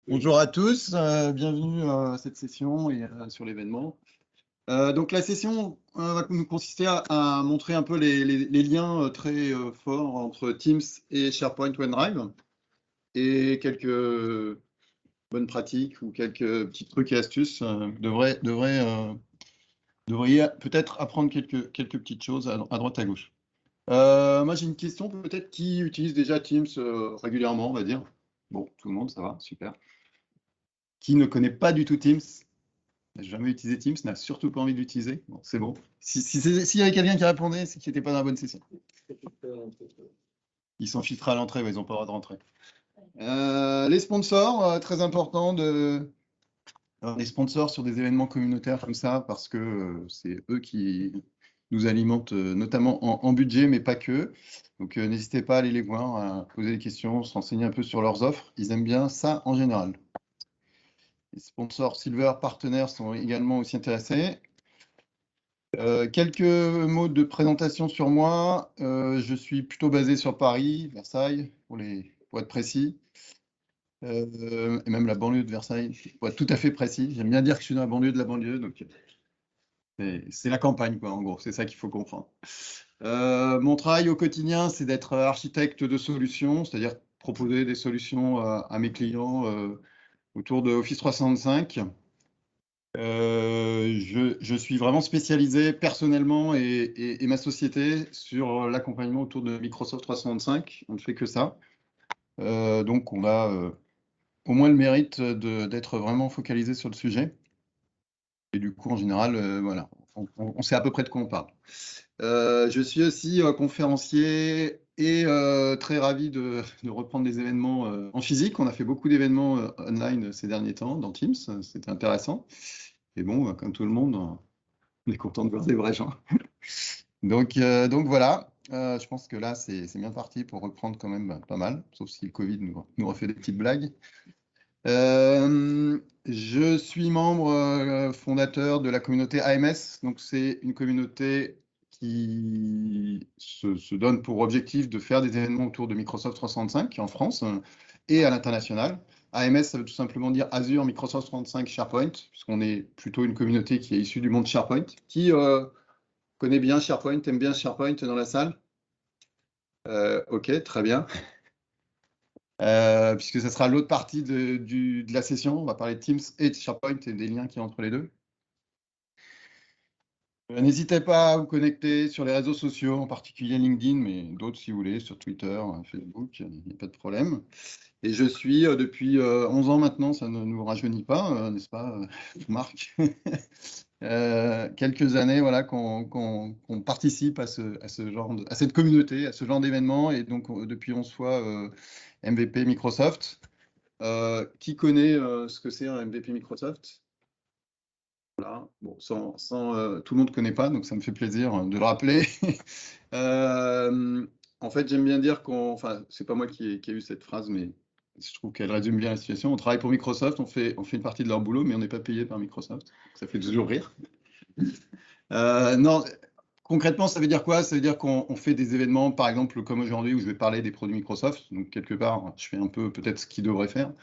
Bonjour à tous, bienvenue à cette session et sur l'événement. Donc la session va nous consister à montrer un peu les liens très forts entre Teams et SharePoint OneDrive et quelques bonnes pratiques ou quelques petits trucs et astuces. Devriez peut-être apprendre quelques petites choses à droite à gauche. Moi j'ai une question, peut-être qui utilise déjà Teams régulièrement, on va dire. Bon, tout le monde, ça va, super. Qui ne connaît pas du tout Teams? N'a jamais utilisé Teams, n'a surtout pas envie de l'utiliser. Bon, c'est bon. S'il y avait quelqu'un qui répondait, c'est qu'il n'était pas dans la bonne session. Ils sont filtrés à l'entrée, ouais, ils n'ont pas le droit de rentrer. Les sponsors, très important les sponsors sur des événements communautaires comme ça, parce que c'est eux qui nous alimentent, notamment en budget, mais pas que. Donc n'hésitez pas à aller les voir, à poser des questions, se renseigner un peu sur leurs offres. Ils aiment bien ça en général. Les sponsors Silver partenaires sont également aussi intéressés. Quelques mots de présentation sur moi. Je suis plutôt basé sur Paris, Versailles, pour être précis. Et même la banlieue de Versailles, pour être tout à fait précis. J'aime bien dire que je suis dans la banlieue de la banlieue, donc c'est la campagne, quoi, en gros. C'est ça qu'il faut comprendre. Mon travail au quotidien, c'est d'être architecte de solutions, c'est-à-dire proposer des solutions à mes clients autour de Office 365. Je suis vraiment spécialisé personnellement et ma société sur l'accompagnement autour de Microsoft 365. On ne fait que ça. Donc, on a au moins le mérite d'être vraiment focalisé sur le sujet. Et du coup, en général, voilà, on sait à peu près de quoi on parle. Je suis aussi conférencier et très ravi de reprendre des événements en physique. On a fait beaucoup d'événements online ces derniers temps dans Teams. C'était intéressant. Et bon, comme tout le monde, on est content de voir des vrais gens. Donc voilà, je pense que là, c'est bien parti pour reprendre quand même pas mal, sauf si le Covid nous refait des petites blagues. Je suis membre fondateur de la communauté AMS, donc c'est une communauté qui se donne pour objectif de faire des événements autour de Microsoft 365 en France et à l'international. AMS, ça veut tout simplement dire Azure, Microsoft 365, SharePoint, puisqu'on est plutôt une communauté qui est issue du monde SharePoint. Qui connaît bien SharePoint, aime bien SharePoint dans la salle? Ok, très bien. Puisque ça sera l'autre partie de la session. On va parler de Teams et de SharePoint et des liens qu'il y a entre les deux. N'hésitez pas à vous connecter sur les réseaux sociaux, en particulier LinkedIn, mais d'autres si vous voulez, sur Twitter, Facebook, il n'y a pas de problème. Et je suis depuis 11 ans maintenant, ça ne nous rajeunit pas, n'est-ce pas, Marc? Quelques années voilà, qu'on participe à ce genre à cette communauté, à ce genre d'événement, et donc depuis 11 fois MVP Microsoft. Qui connaît ce que c'est un MVP Microsoft? Voilà. Bon, tout le monde ne connaît pas, donc ça me fait plaisir de le rappeler. En fait, j'aime bien dire enfin, c'est pas moi qui ai eu cette phrase, mais je trouve qu'elle résume bien la situation. On travaille pour Microsoft, on fait une partie de leur boulot, mais on n'est pas payé par Microsoft. Ça fait toujours rire. Non, concrètement, ça veut dire quoi? Ça veut dire qu'on fait des événements, par exemple, comme aujourd'hui, où je vais parler des produits Microsoft. Donc, quelque part, je fais un peu peut-être ce qu'ils devraient faire.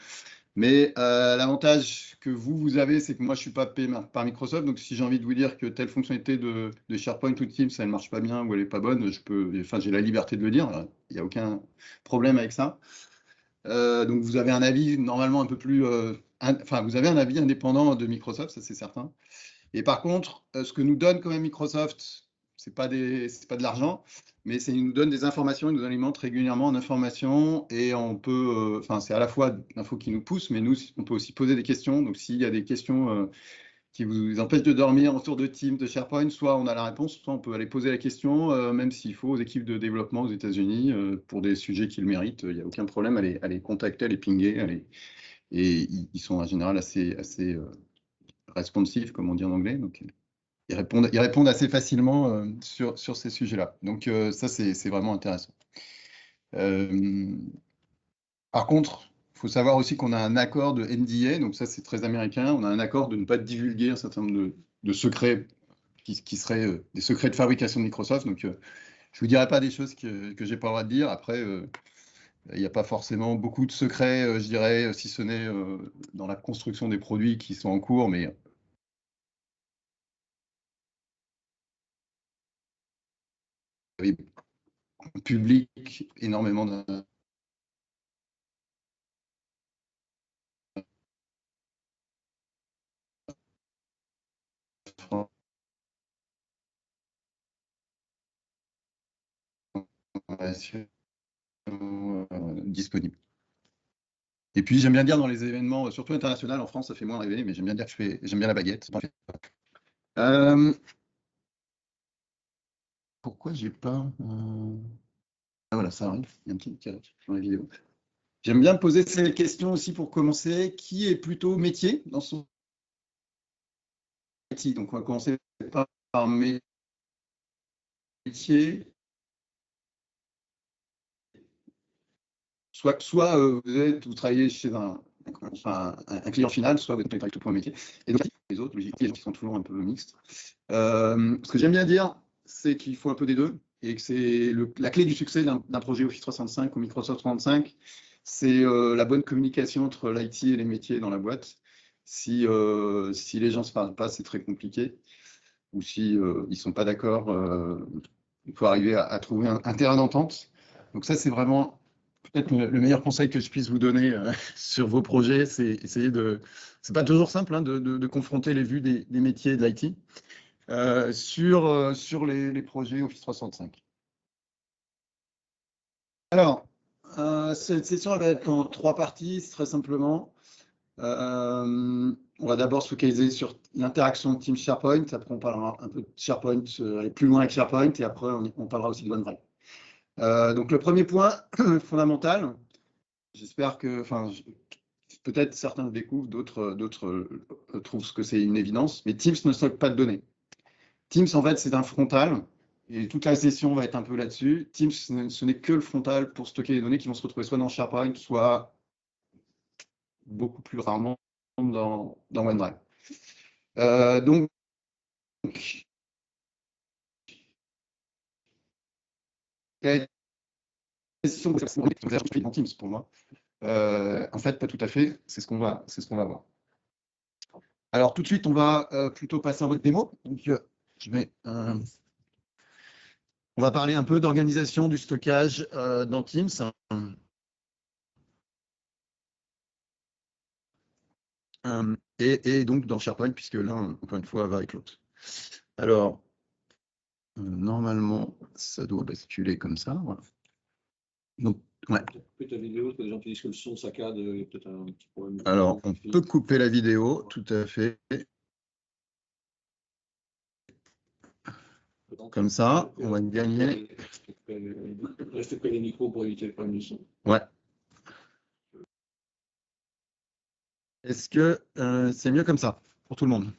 Mais l'avantage que vous avez, c'est que moi, je ne suis pas payé par Microsoft. Donc, si j'ai envie de vous dire que telle fonctionnalité de SharePoint ou de Teams, elle ne marche pas bien ou elle n'est pas bonne, j'ai la liberté de le dire. Il n'y a aucun problème avec ça. Donc, vous avez un avis normalement un peu plus. Enfin, vous avez un avis indépendant de Microsoft, ça c'est certain. Et par contre, ce que nous donne quand même Microsoft, c'est pas de l'argent, mais il nous donne des informations, il nous alimente régulièrement en informations et on peut, enfin, c'est à la fois l'info qui nous pousse, mais nous, on peut aussi poser des questions. Donc, s'il y a des questions qui vous empêchent de dormir autour de Teams, de SharePoint, soit on a la réponse, soit on peut aller poser la question, même s'il faut aux équipes de développement aux États-Unis pour des sujets qu'ils méritent. Il n'y a aucun problème à les contacter, à les pinguer, et ils sont en général assez responsive, comme on dit en anglais. Donc, ils répondent assez facilement sur ces sujets-là. Donc, ça, c'est vraiment intéressant. Par contre, il faut savoir aussi qu'on a un accord de NDA, donc ça, c'est très américain. On a un accord de ne pas divulguer un certain nombre de secrets qui seraient des secrets de fabrication de Microsoft. Donc, je ne vous dirai pas des choses que je n'ai pas le droit de dire. Après, Il n'y a pas forcément beaucoup de secrets, je dirais, si ce n'est dans la construction des produits qui sont en cours, mais oui, public, énormément d'informations disponibles. Et puis, j'aime bien dire dans les événements, surtout internationaux, en France, ça fait moins rêver, mais j'aime bien dire que j'aime bien la baguette. Pourquoi j'ai pas... Ah voilà, ça arrive, il y a un petit décalage dans la vidéo. J'aime bien poser ces questions aussi pour commencer. Qui est plutôt métier dans son métier? Donc, on va commencer par métier. Soit vous travaillez chez un client final, soit vous travaillez tout pour un métier. Et donc, les autres, les gens qui sont toujours un peu mixtes. Ce que j'aime bien dire, c'est qu'il faut un peu des deux et que c'est la clé du succès d'un projet Office 365 ou Microsoft 365, c'est la bonne communication entre l'IT et les métiers dans la boîte. Si les gens ne se parlent pas, c'est très compliqué. Ou si ils ne sont pas d'accord, il faut arriver à trouver un terrain d'entente. Donc ça, c'est vraiment peut-être le meilleur conseil que je puisse vous donner sur vos projets, c'est essayer de... C'est pas toujours simple hein, de confronter les vues des métiers de l'IT sur les projets Office 365. Alors, cette session elle va être en 3 parties, très simplement. On va d'abord se focaliser sur l'interaction Teams SharePoint, après on parlera un peu de SharePoint, aller plus loin avec SharePoint, et après on parlera aussi de OneDrive. Donc le premier point fondamental, j'espère que, enfin, peut-être certains le découvrent, d'autres trouvent que c'est une évidence, mais Teams ne stocke pas de données. Teams, en fait, c'est un frontal, et toute la session va être un peu là-dessus. Teams, ce n'est que le frontal pour stocker les données qui vont se retrouver soit dans SharePoint, soit beaucoup plus rarement dans OneDrive. Donc, la session dans Teams pour moi. En fait, pas tout à fait, c'est ce qu'on va voir. Alors, tout de suite, on va plutôt passer en mode démo. Donc, on va parler un peu d'organisation du stockage dans Teams. Et donc dans SharePoint, puisque là, encore une fois, va avec l'autre. Alors, normalement, ça doit basculer comme ça. Voilà. Donc, ouais. Couper ta vidéo, les gens qui disent que le son saccade, il y a peut-être un petit problème. Alors, on peut couper la vidéo, tout à fait. Comme ça, on va gagner. Restez près des micros pour éviter le problème du son. Ouais. Est-ce que c'est mieux comme ça pour tout le monde?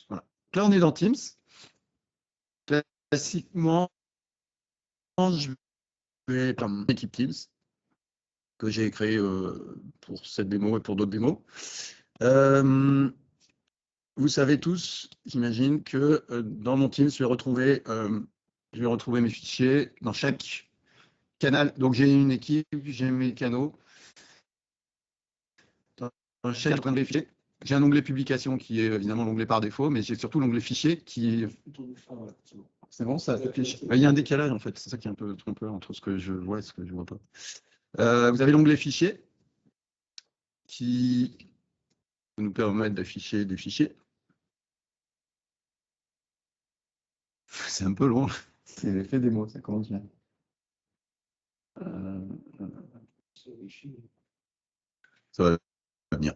Voilà. Là, on est dans Teams. Classiquement, je vais être en équipe Teams que j'ai créé pour cette démo et pour d'autres démos. Vous savez tous, j'imagine, que dans mon Teams, je vais retrouver mes fichiers dans chaque canal. Donc, j'ai une équipe, j'ai mes canaux. Dans chaque canal des fichiers, j'ai un onglet publication qui est évidemment l'onglet par défaut, mais j'ai surtout l'onglet fichier qui est... C'est bon, ça s'affiche. Il y a un décalage, en fait. C'est ça qui est un peu trompeur entre ce que je vois et ce que je ne vois pas. Vous avez l'onglet fichier qui nous permet d'afficher des fichiers. C'est un peu long. C'est l'effet des mots, ça commence bien. Ça va venir.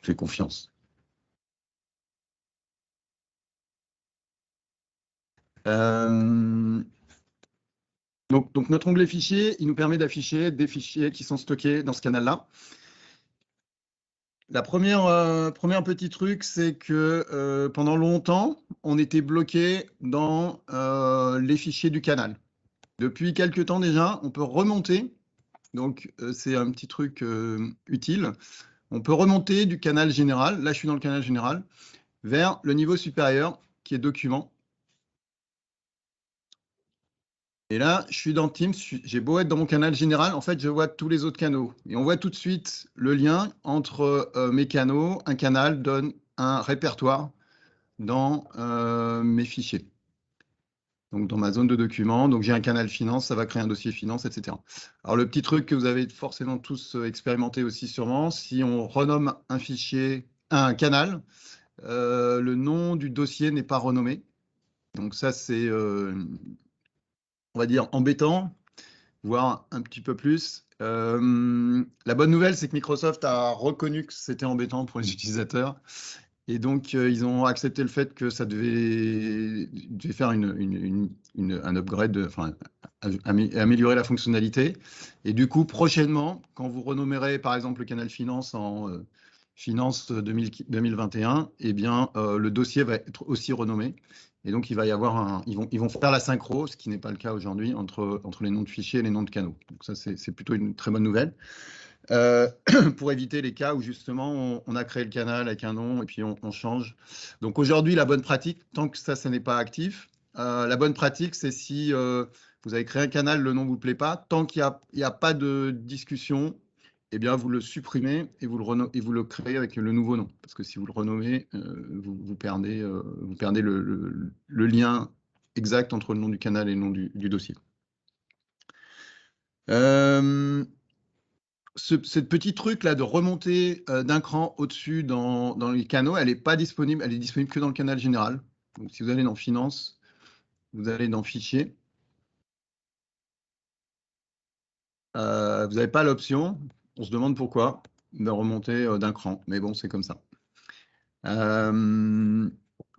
Fais confiance. Donc, notre onglet fichier, il nous permet d'afficher des fichiers qui sont stockés dans ce canal-là. La première petit truc, c'est que pendant longtemps, on était bloqué dans les fichiers du canal. Depuis quelques temps déjà, on peut remonter. Donc, c'est un petit truc utile. On peut remonter du canal général. Là, je suis dans le canal général vers le niveau supérieur qui est document. Et là, je suis dans Teams, j'ai beau être dans mon canal général, en fait, je vois tous les autres canaux. Et on voit tout de suite le lien entre mes canaux. Un canal donne un répertoire dans mes fichiers. Donc, dans ma zone de documents, donc j'ai un canal finance, ça va créer un dossier finance, etc. Alors, le petit truc que vous avez forcément tous expérimenté aussi sûrement, si on renomme un fichier, un canal, le nom du dossier n'est pas renommé. Donc ça, c'est, on va dire, embêtant, voire un petit peu plus. La bonne nouvelle, c'est que Microsoft a reconnu que c'était embêtant pour les utilisateurs. Et donc, ils ont accepté le fait que ça devait faire un upgrade, enfin, améliorer la fonctionnalité. Et du coup, prochainement, quand vous renommerez par exemple le canal finance en finance 2021, eh bien, le dossier va être aussi renommé. Et donc, il va y avoir ils vont faire la synchro, ce qui n'est pas le cas aujourd'hui, entre les noms de fichiers et les noms de canaux. Donc, ça, c'est plutôt une très bonne nouvelle. Euh, pour éviter les cas où justement on a créé le canal avec un nom et puis on change. Donc aujourd'hui, la bonne pratique, tant que ça n'est pas actif, la bonne pratique, c'est si vous avez créé un canal, le nom ne vous plaît pas, tant qu'il n'y a pas de discussion, eh bien vous le supprimez et vous le créez avec le nouveau nom. Parce que si vous le renommez, vous perdez le lien exact entre le nom du canal et le nom du dossier. Ce petit truc là de remonter d'un cran au-dessus dans les canaux, elle n'est pas disponible, elle est disponible que dans le canal général. Donc si vous allez dans Finance, vous allez dans Fichier, vous n'avez pas l'option, on se demande pourquoi, de remonter d'un cran, mais bon, c'est comme ça.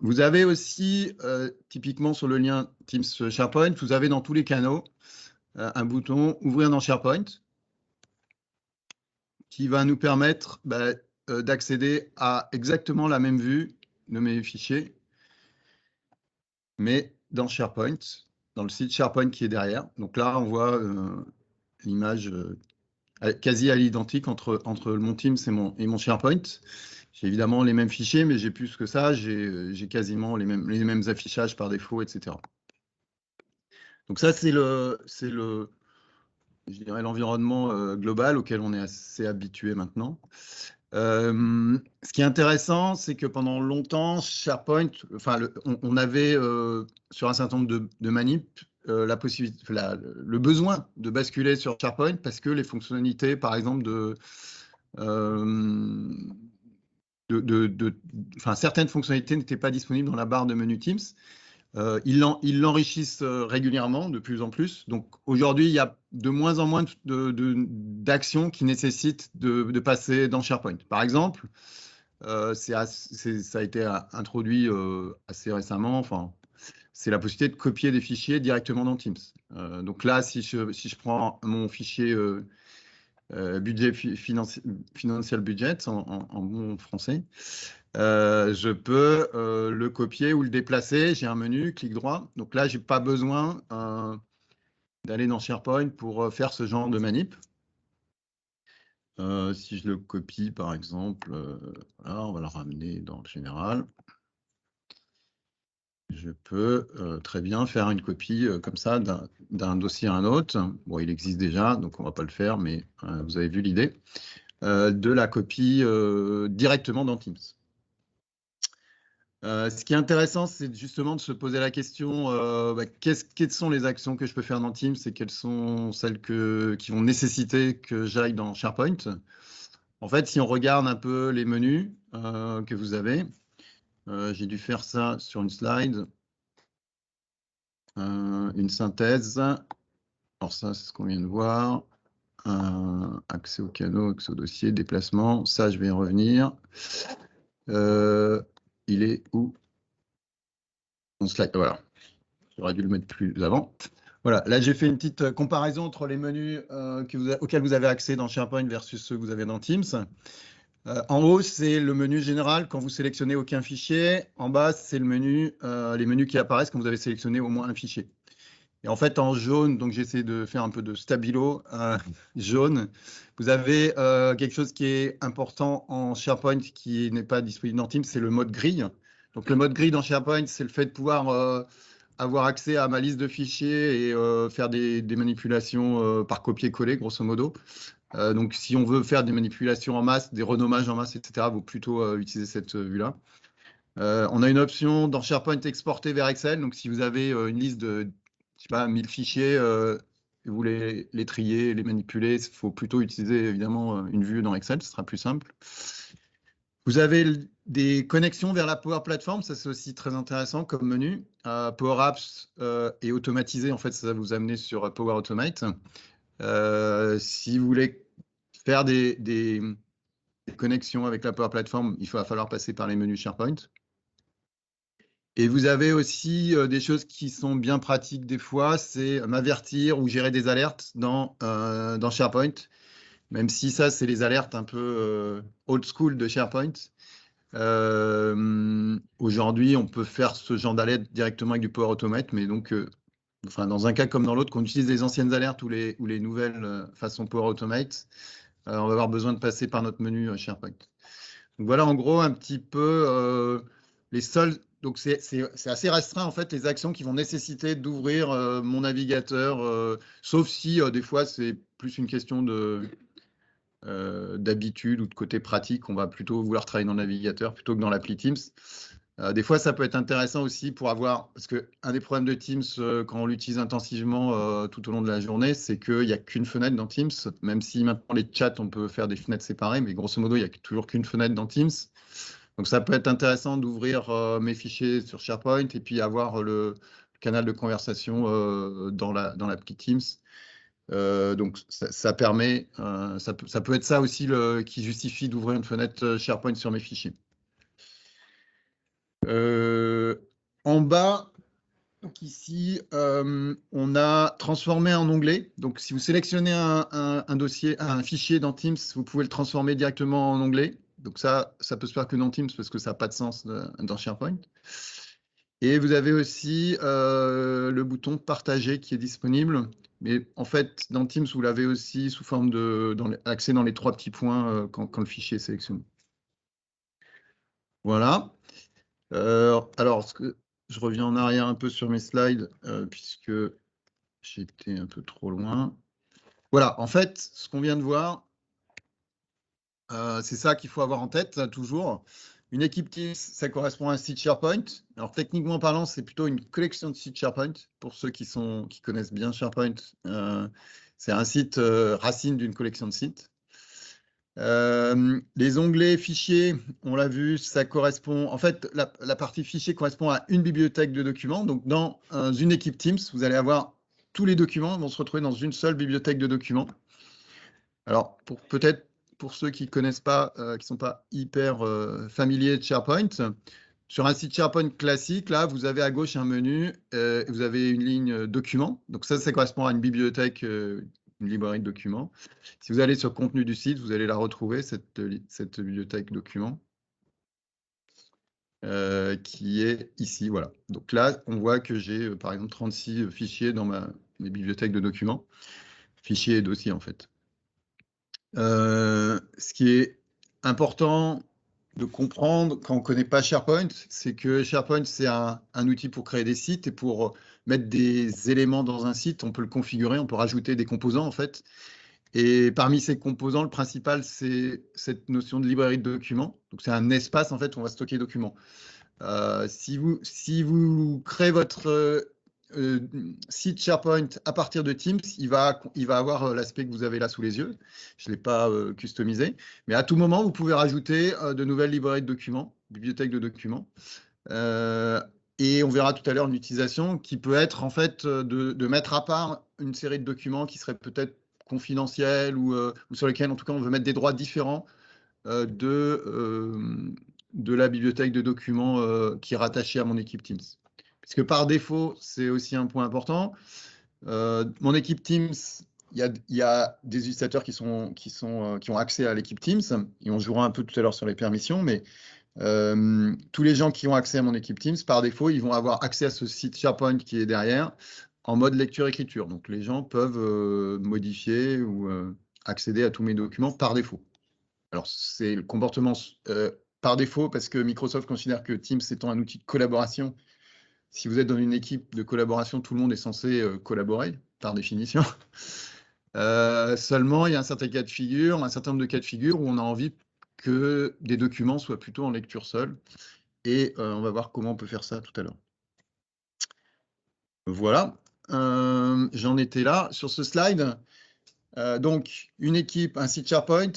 Vous avez aussi, typiquement sur le lien Teams SharePoint, vous avez dans tous les canaux un bouton Ouvrir dans SharePoint qui va nous permettre d'accéder à exactement la même vue de mes fichiers, mais dans SharePoint, dans le site SharePoint qui est derrière. Donc là, on voit l'image quasi à l'identique entre mon Teams et mon SharePoint. J'ai évidemment les mêmes fichiers, mais j'ai plus que ça. J'ai quasiment les mêmes affichages par défaut, etc. Donc ça, c'est je dirais, l'environnement global auquel on est assez habitué maintenant. Ce qui est intéressant, c'est que pendant longtemps, SharePoint, enfin, on avait sur un certain nombre de manips la possibilité, le besoin de basculer sur SharePoint parce que les fonctionnalités, par exemple, enfin, certaines fonctionnalités n'étaient pas disponibles dans la barre de menu Teams. Ils l'enrichissent régulièrement, de plus en plus. Donc aujourd'hui, il y a de moins en moins d'actions qui nécessitent de passer dans SharePoint. Par exemple, ça a été introduit assez récemment. Enfin, c'est la possibilité de copier des fichiers directement dans Teams. Donc là, si je prends mon fichier budget financial budget en bon français, je peux le copier ou le déplacer. J'ai un menu, clic droit. Donc là, je n'ai pas besoin d'aller dans SharePoint pour faire ce genre de manip. Si je le copie, par exemple, voilà, on va le ramener dans le général. Je peux très bien faire une copie comme ça d'un dossier à un autre. Bon, il existe déjà, donc on ne va pas le faire, mais vous avez vu l'idée. De la copie directement dans Teams. Ce qui est intéressant, c'est justement de se poser la question, quelles sont les actions que je peux faire dans Teams et quelles sont celles qui vont nécessiter que j'aille dans SharePoint. En fait, si on regarde un peu les menus que vous avez, j'ai dû faire ça sur une slide, une synthèse. Alors ça, c'est ce qu'on vient de voir. Accès au canaux, accès au dossier, déplacement. Ça, je vais y revenir. Il est où? Mon slide, voilà. J'aurais dû le mettre plus avant. Voilà, là j'ai fait une petite comparaison entre les menus auxquels vous avez accès dans SharePoint versus ceux que vous avez dans Teams. En haut, c'est le menu général quand vous sélectionnez aucun fichier. En bas, c'est les menus qui apparaissent quand vous avez sélectionné au moins un fichier. Et en fait, en jaune, donc j'essaie de faire un peu de stabilo jaune, vous avez quelque chose qui est important en SharePoint qui n'est pas disponible dans Teams, c'est le mode grille. Donc le mode grille dans SharePoint, c'est le fait de pouvoir avoir accès à ma liste de fichiers et faire des manipulations par copier-coller, grosso modo. Donc, si on veut faire des manipulations en masse, des renommages en masse, etc., il vaut plutôt utiliser cette vue-là. On a une option dans SharePoint exporter vers Excel. Donc, si vous avez une liste de, je sais pas, 1000 fichiers, et vous voulez les trier, les manipuler, il faut plutôt utiliser évidemment une vue dans Excel, ce sera plus simple. Vous avez des connexions vers la Power Platform, ça c'est aussi très intéressant comme menu. Power Apps est automatisé, en fait, ça va vous amener sur Power Automate. Si vous voulez faire des connexions avec la Power Platform, il va falloir passer par les menus SharePoint. Et vous avez aussi des choses qui sont bien pratiques des fois, c'est m'avertir ou gérer des alertes dans SharePoint, même si ça, c'est les alertes un peu old school de SharePoint. Aujourd'hui, on peut faire ce genre d'alerte directement avec du Power Automate, mais donc, enfin, dans un cas comme dans l'autre, qu'on utilise les anciennes alertes ou les nouvelles façon Power Automate, on va avoir besoin de passer par notre menu SharePoint. Donc voilà, en gros, un petit peu les seuls. Donc c'est assez restreint en fait les actions qui vont nécessiter d'ouvrir mon navigateur, sauf si des fois c'est plus une question d'habitude ou de côté pratique, on va plutôt vouloir travailler dans le navigateur plutôt que dans l'appli Teams. Des fois, ça peut être intéressant aussi pour avoir, parce qu'un des problèmes de Teams, quand on l'utilise intensivement tout au long de la journée, c'est qu'il n'y a qu'une fenêtre dans Teams, même si maintenant les chats, on peut faire des fenêtres séparées, mais grosso modo, il n'y a toujours qu'une fenêtre dans Teams. Donc, ça peut être intéressant d'ouvrir mes fichiers sur SharePoint et puis avoir le canal de conversation dans l'appli Teams. Donc, ça permet, ça peut être ça aussi qui justifie d'ouvrir une fenêtre SharePoint sur mes fichiers. En bas, donc ici, on a transformé en onglet. Donc, si vous sélectionnez un dossier, un fichier dans Teams, vous pouvez le transformer directement en onglet. Donc ça peut se faire que dans Teams parce que ça n'a pas de sens dans SharePoint. Et vous avez aussi le bouton partager qui est disponible. Mais en fait, dans Teams, vous l'avez aussi sous forme accès dans les 3 petits points quand le fichier est sélectionné. Voilà. Alors, je reviens en arrière un peu sur mes slides, puisque j'étais un peu trop loin. Voilà, en fait, ce qu'on vient de voir, c'est ça qu'il faut avoir en tête, toujours. Une équipe Teams, ça correspond à un site SharePoint. Alors, techniquement parlant, c'est plutôt une collection de sites SharePoint. Pour ceux qui connaissent bien SharePoint, c'est un site racine d'une collection de sites. Les onglets fichiers, on l'a vu, ça correspond. En fait, la partie fichier correspond à une bibliothèque de documents. Donc, dans une équipe Teams, vous allez avoir tous les documents vont se retrouver dans une seule bibliothèque de documents. Alors, peut-être pour ceux qui ne connaissent pas, qui ne sont pas hyper familiers de SharePoint, sur un site SharePoint classique, là, vous avez à gauche un menu, vous avez une ligne documents. Donc, ça correspond à une bibliothèque, une librairie de documents. Si vous allez sur contenu du site, vous allez la retrouver, cette bibliothèque documents, qui est ici. Voilà. Donc là, on voit que j'ai, par exemple, 36 fichiers dans mes bibliothèques de documents. Fichiers et dossiers, en fait. Ce qui est important de comprendre quand on ne connaît pas SharePoint, c'est que SharePoint, c'est un outil pour créer des sites et pour mettre des éléments dans un site, on peut le configurer, on peut rajouter des composants, en fait. Et parmi ces composants, le principal, c'est cette notion de librairie de documents. Donc, c'est un espace, en fait, où on va stocker les documents. Si vous créez votre site SharePoint à partir de Teams, il va avoir l'aspect que vous avez là sous les yeux. Je ne l'ai pas customisé. Mais à tout moment, vous pouvez rajouter de nouvelles librairies de documents, bibliothèques de documents. Et on verra tout à l'heure une utilisation qui peut être, en fait, de mettre à part une série de documents qui seraient peut-être confidentiels ou sur lesquels, en tout cas, on veut mettre des droits différents de la bibliothèque de documents qui est rattachée à mon équipe Teams. Puisque par défaut, c'est aussi un point important. Mon équipe Teams, il y a des utilisateurs qui ont accès à l'équipe Teams, et on jouera un peu tout à l'heure sur les permissions, mais tous les gens qui ont accès à mon équipe Teams, par défaut, ils vont avoir accès à ce site SharePoint qui est derrière, en mode lecture-écriture. Donc, les gens peuvent modifier ou accéder à tous mes documents par défaut. Alors, c'est le comportement par défaut parce que Microsoft considère que Teams étant un outil de collaboration, si vous êtes dans une équipe de collaboration, tout le monde est censé collaborer, par définition. Seulement, il y a un certain nombre de cas de figure où on a envie que des documents soient plutôt en lecture seule. Et on va voir comment on peut faire ça tout à l'heure. Voilà, j'en étais là sur ce slide. Donc, une équipe, un site SharePoint,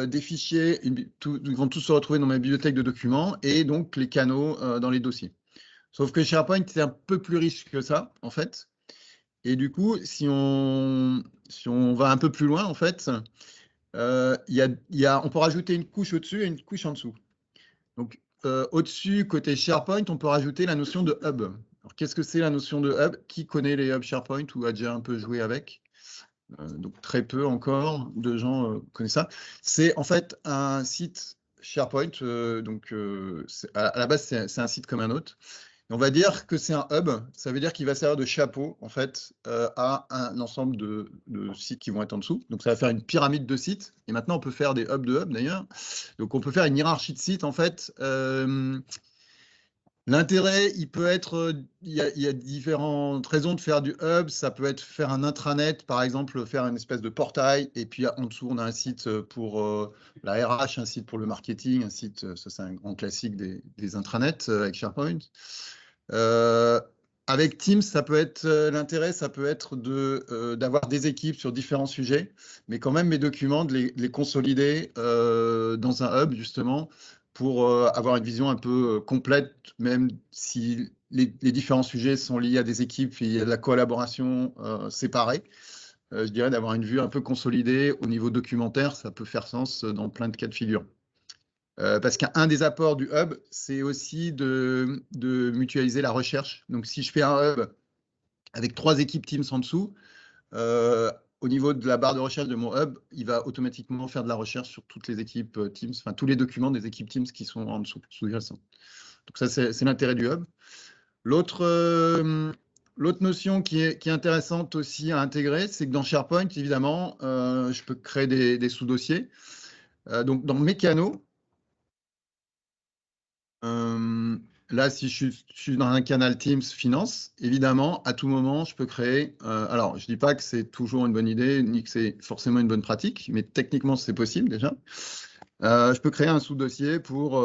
des fichiers, ils vont tous se retrouver dans ma bibliothèque de documents et donc les canaux dans les dossiers. Sauf que SharePoint, c'est un peu plus riche que ça, en fait. Et du coup, si on va un peu plus loin, en fait, on peut rajouter une couche au-dessus et une couche en dessous. Donc, au-dessus, côté SharePoint, on peut rajouter la notion de hub. Alors, qu'est-ce que c'est la notion de hub? Qui connaît les hubs SharePoint ou a déjà un peu joué avec? Donc, très peu encore de gens connaissent ça. C'est en fait un site SharePoint. À la base, c'est un site comme un autre. On va dire que c'est un hub, ça veut dire qu'il va servir de chapeau en fait à un ensemble de sites qui vont être en dessous. Donc ça va faire une pyramide de sites. Et maintenant on peut faire des hubs de hubs d'ailleurs. Donc on peut faire une hiérarchie de sites en fait. L'intérêt, il peut être, il y a différentes raisons de faire du hub. Ça peut être faire un intranet, par exemple, faire une espèce de portail. Et puis en dessous, on a un site pour la RH, un site pour le marketing, un site, ça c'est un grand classique des intranets avec SharePoint. Avec Teams, ça peut être l'intérêt, ça peut être d'avoir des équipes sur différents sujets, mais quand même mes documents, de les consolider dans un hub, justement, pour avoir une vision un peu complète, même si les différents sujets sont liés à des équipes et il y a de la collaboration séparée. Je dirais d'avoir une vue un peu consolidée au niveau documentaire, ça peut faire sens dans plein de cas de figure. Parce qu'un des apports du hub, c'est aussi de mutualiser la recherche. Donc, si je fais un hub avec 3 équipes Teams en dessous, au niveau de la barre de recherche de mon hub, il va automatiquement faire de la recherche sur toutes les équipes Teams, enfin tous les documents des équipes Teams qui sont en dessous, sous-jacents. Donc ça, c'est l'intérêt du hub. L'autre notion qui est intéressante aussi à intégrer, c'est que dans SharePoint, évidemment, je peux créer des sous-dossiers. Donc, dans mes canaux, là, si je suis dans un canal Teams Finance, évidemment, à tout moment, je peux créer. Alors, je ne dis pas que c'est toujours une bonne idée, ni que c'est forcément une bonne pratique, mais techniquement, c'est possible déjà. Je peux créer un sous-dossier pour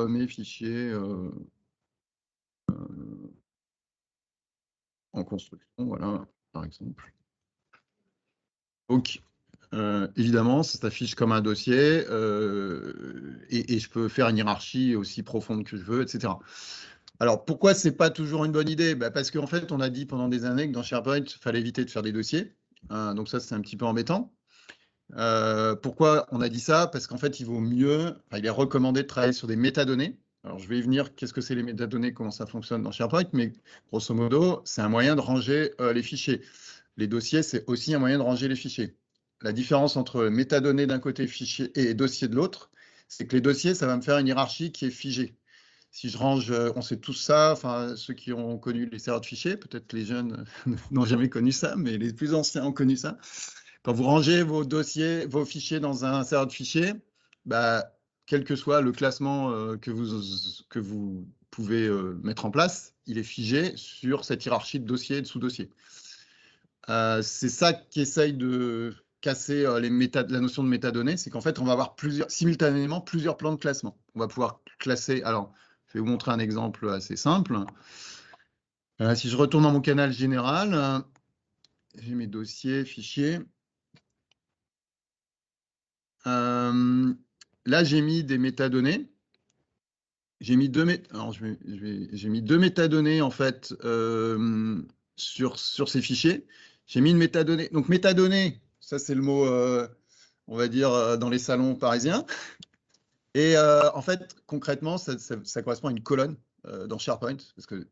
mes fichiers en construction, voilà, par exemple. Donc, évidemment, ça s'affiche comme un dossier et je peux faire une hiérarchie aussi profonde que je veux, etc. Alors, pourquoi ce n'est pas toujours une bonne idée? Parce qu'en fait, on a dit pendant des années que dans SharePoint, il fallait éviter de faire des dossiers. Donc ça, c'est un petit peu embêtant. Pourquoi on a dit ça? Parce qu'en fait, il est recommandé de travailler sur des métadonnées. Alors, je vais y venir, qu'est-ce que c'est les métadonnées, comment ça fonctionne dans SharePoint, mais grosso modo, c'est un moyen de ranger les fichiers. Les dossiers, c'est aussi un moyen de ranger les fichiers. La différence entre métadonnées d'un côté fichier et dossier de l'autre, c'est que les dossiers, ça va me faire une hiérarchie qui est figée. Si je range, on sait tous ça, enfin ceux qui ont connu les serveurs de fichiers, peut-être les jeunes n'ont jamais connu ça, mais les plus anciens ont connu ça. Quand vous rangez vos dossiers, vos fichiers dans un serveur de fichiers, quel que soit le classement que vous pouvez mettre en place, il est figé sur cette hiérarchie de dossiers et de sous-dossiers. C'est ça qui essaye de casser la notion de métadonnées, c'est qu'en fait, on va avoir simultanément plusieurs plans de classement. On va pouvoir classer. Alors, je vais vous montrer un exemple assez simple. Si je retourne dans mon canal général, j'ai mes dossiers, fichiers. Là, j'ai mis des métadonnées. J'ai mis deux métadonnées en fait sur ces fichiers. J'ai mis une métadonnée. Donc métadonnées, ça c'est le mot, on va dire dans les salons parisiens. Et en fait, concrètement, ça correspond à une colonne dans SharePoint, parce que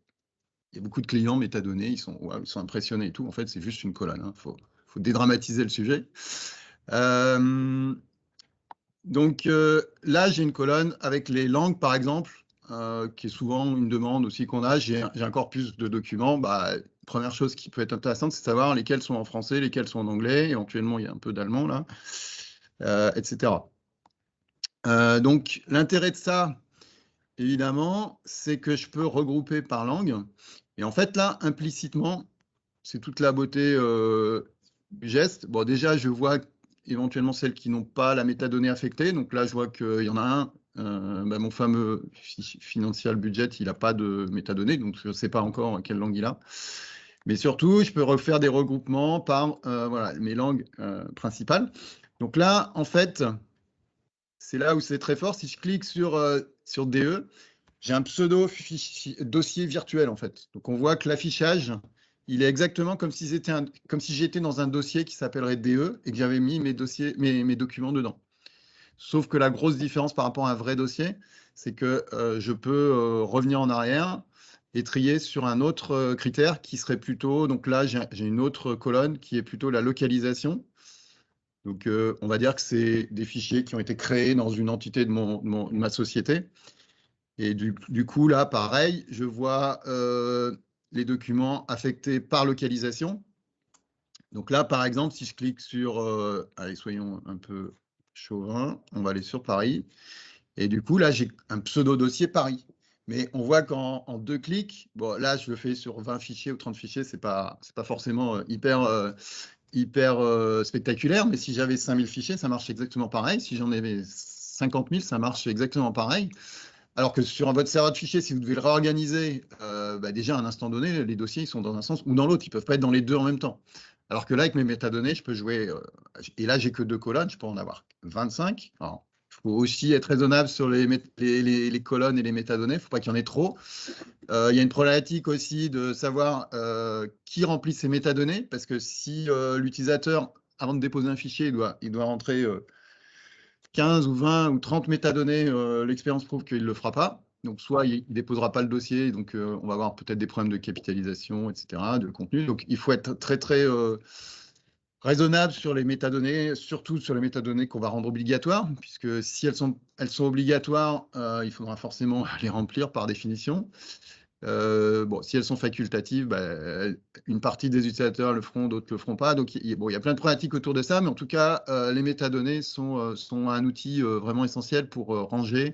il y a beaucoup de clients métadonnées, ils sont impressionnés et tout. En fait, c'est juste une colonne. Il faut dédramatiser le sujet. Donc là, j'ai une colonne avec les langues, par exemple, qui est souvent une demande aussi qu'on a. J'ai un corpus de documents. Première chose qui peut être intéressante, c'est de savoir lesquels sont en français, lesquels sont en anglais. Éventuellement, il y a un peu d'allemand là, etc. Donc l'intérêt de ça, évidemment, c'est que je peux regrouper par langue. Et en fait, là, implicitement, c'est toute la beauté du geste. Bon, déjà, je vois éventuellement celles qui n'ont pas la métadonnée affectée. Donc là, je vois qu'il y en a un, mon fameux financial budget, il n'a pas de métadonnée, donc je ne sais pas encore quelle langue il a. Mais surtout, je peux refaire des regroupements par voilà, mes langues principales. Donc là, en fait, c'est là où c'est très fort. Si je clique sur DE, j'ai un pseudo dossier virtuel, en fait. Donc on voit que l'affichage, il est exactement comme si j'étais dans un dossier qui s'appellerait DE et que j'avais mis mes documents dedans. Sauf que la grosse différence par rapport à un vrai dossier, c'est que je peux revenir en arrière et trier sur un autre critère qui serait plutôt, donc là j'ai une autre colonne qui est plutôt la localisation. Donc on va dire que c'est des fichiers qui ont été créés dans une entité de ma société. Et du coup là pareil, je vois les documents affectés par localisation. Donc là par exemple, si je clique sur, allez soyons un peu chauvin, on va aller sur Paris. Et du coup, là, j'ai un pseudo-dossier Paris. Mais on voit qu'en 2 clics, bon, là, je le fais sur 20 fichiers ou 30 fichiers, c'est pas forcément hyper spectaculaire. Mais si j'avais 5000 fichiers, ça marche exactement pareil. Si j'en avais 50 000, ça marche exactement pareil. Alors que sur votre serveur de fichiers, si vous devez le réorganiser, déjà à un instant donné, les dossiers ils sont dans un sens ou dans l'autre. Ils ne peuvent pas être dans les deux en même temps. Alors que là, avec mes métadonnées, je peux jouer. Et là, j'ai que 2 colonnes, je peux en avoir 25. Alors, il faut aussi être raisonnable sur les colonnes et les métadonnées. Il ne faut pas qu'il y en ait trop. Il y a une problématique aussi de savoir qui remplit ces métadonnées. Parce que si l'utilisateur, avant de déposer un fichier, il doit rentrer 15 ou 20 ou 30 métadonnées, l'expérience prouve qu'il ne le fera pas. Donc, soit il ne déposera pas le dossier, donc on va avoir peut-être des problèmes de capitalisation, etc., de contenu. Donc, il faut être très, très raisonnable sur les métadonnées, surtout sur les métadonnées qu'on va rendre obligatoires, puisque si elles sont obligatoires, il faudra forcément les remplir par définition. Bon, si elles sont facultatives, une partie des utilisateurs le feront, d'autres ne le feront pas. Donc, il y a plein de problématiques autour de ça, mais en tout cas, les métadonnées sont un outil vraiment essentiel pour ranger.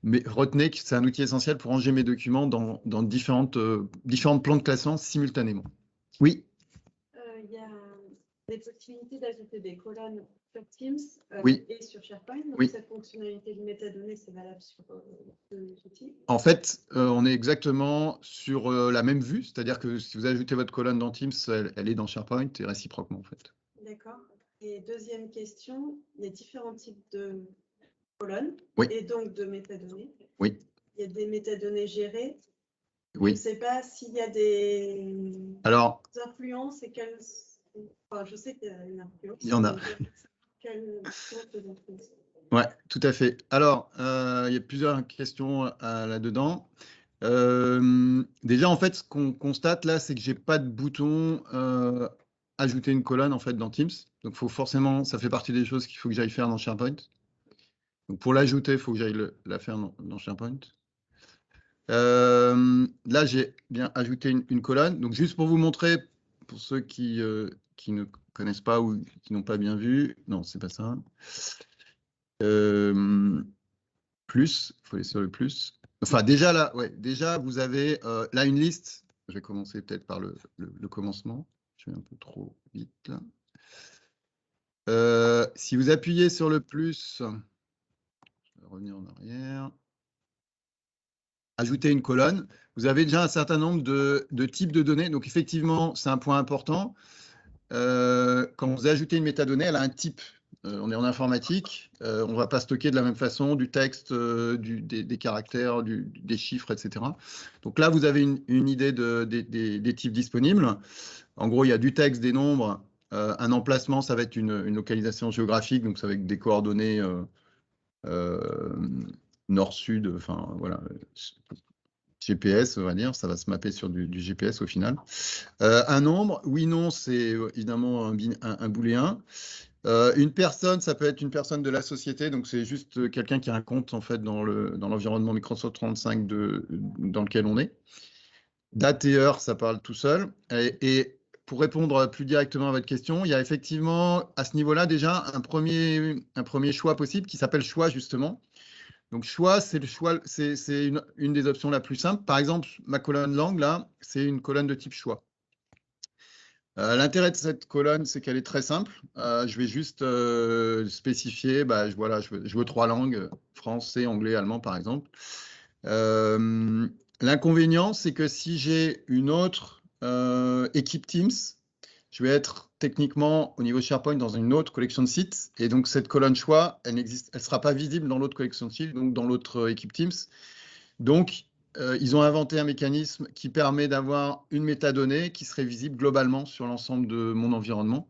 Mais retenez que c'est un outil essentiel pour ranger mes documents dans différentes plans de classement simultanément. Oui. Il y a des possibilités d'ajouter des colonnes sur Teams Oui. et sur SharePoint. Donc Oui. cette fonctionnalité de métadonnées, c'est valable sur deux outils. En fait, on est exactement sur la même vue, c'est-à-dire que si vous ajoutez votre colonne dans Teams, elle est dans SharePoint et réciproquement en fait. D'accord. Et deuxième question, les différents types de colonnes et donc de métadonnées. Oui. Il y a des métadonnées gérées. Oui. Je ne sais pas s'il y a des influences et quelles. Enfin, je sais qu'il y a une influence. Il y en a. Quelles sortes d'influences? Ouais, tout à fait. Alors, il y a plusieurs questions là-dedans. Déjà, en fait, ce qu'on constate là, c'est que j'ai pas de bouton ajouter une colonne en fait dans Teams. Donc, faut forcément, ça fait partie des choses qu'il faut que j'aille faire dans SharePoint. Donc, pour l'ajouter, il faut que j'aille la faire dans SharePoint. Là, j'ai bien ajouté une colonne. Donc, juste pour vous montrer, pour ceux qui ne connaissent pas ou qui n'ont pas bien vu, non, c'est pas ça. Plus, il faut aller sur le plus. Enfin, déjà là, déjà vous avez là une liste. Je vais commencer peut-être par le commencement. Je vais un peu trop vite là. Si vous appuyez sur le plus, je vais revenir en arrière. Ajouter une colonne. Vous avez déjà un certain nombre de types de données. Donc effectivement, c'est un point important. Quand vous ajoutez une métadonnée, elle a un type. On est en informatique, on ne va pas stocker de la même façon du texte, des caractères, des chiffres, etc. Donc là, vous avez une idée des types disponibles. En gros, il y a du texte, des nombres. Un emplacement, ça va être une localisation géographique, donc ça va être des coordonnées nord-sud, enfin voilà, GPS, on va dire, ça va se mapper sur du GPS au final. Un nombre, oui, non, c'est évidemment un booléen. Une personne, ça peut être une personne de la société, donc c'est juste quelqu'un qui a un compte en fait dans l'environnement Microsoft 365 dans lequel on est. Date et heure, ça parle tout seul. Et pour répondre plus directement à votre question, il y a effectivement à ce niveau-là déjà un premier choix possible qui s'appelle choix justement. Donc, choix, c'est une des options la plus simple. Par exemple, ma colonne langue, là, c'est une colonne de type choix. L'intérêt de cette colonne, c'est qu'elle est très simple. Je vais juste spécifier, bah, voilà, je veux 3 langues, français, anglais, allemand, par exemple. L'inconvénient, c'est que si j'ai une autre équipe Teams, je vais être techniquement au niveau SharePoint dans une autre collection de sites. Et donc, cette colonne choix, elle ne sera pas visible dans l'autre collection de sites, donc dans l'autre équipe Teams. Donc, ils ont inventé un mécanisme qui permet d'avoir une métadonnée qui serait visible globalement sur l'ensemble de mon environnement,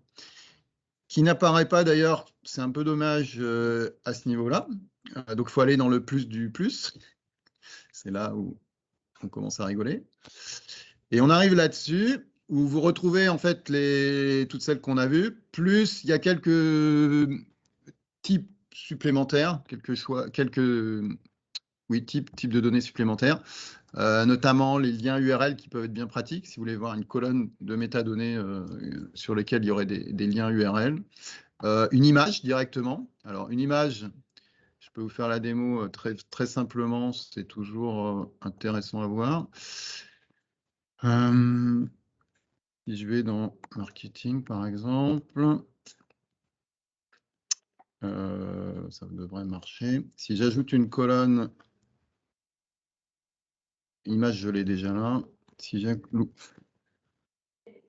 qui n'apparaît pas d'ailleurs, c'est un peu dommage à ce niveau-là. Donc, il faut aller dans le plus du plus. C'est là où on commence à rigoler. Et on arrive là-dessus, où vous retrouvez en fait toutes celles qu'on a vues, plus il y a quelques types supplémentaires, types de données supplémentaires, notamment les liens URL qui peuvent être bien pratiques, si vous voulez voir une colonne de métadonnées sur lesquelles il y aurait des liens URL. Une image directement. Alors, une image, je peux vous faire la démo très, très simplement, c'est toujours intéressant à voir. Si je vais dans marketing, par exemple, ça devrait marcher. Si j'ajoute une colonne, image, je l'ai déjà là. Si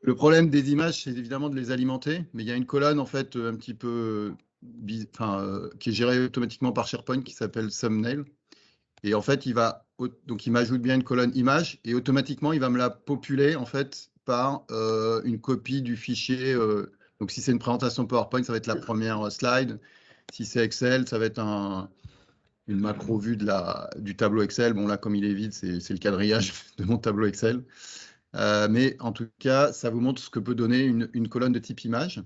le problème des images, c'est évidemment de les alimenter, mais il y a une colonne en fait un petit peu, qui est gérée automatiquement par SharePoint qui s'appelle Thumbnail. Et en fait, il m'ajoute bien une colonne image et automatiquement, il va me la populer en fait par une copie du fichier. Donc, si c'est une présentation PowerPoint, ça va être la première slide. Si c'est Excel, ça va être une macro vue du tableau Excel. Bon, là, comme il est vide, c'est le quadrillage de mon tableau Excel. Mais en tout cas, ça vous montre ce que peut donner une colonne de type image.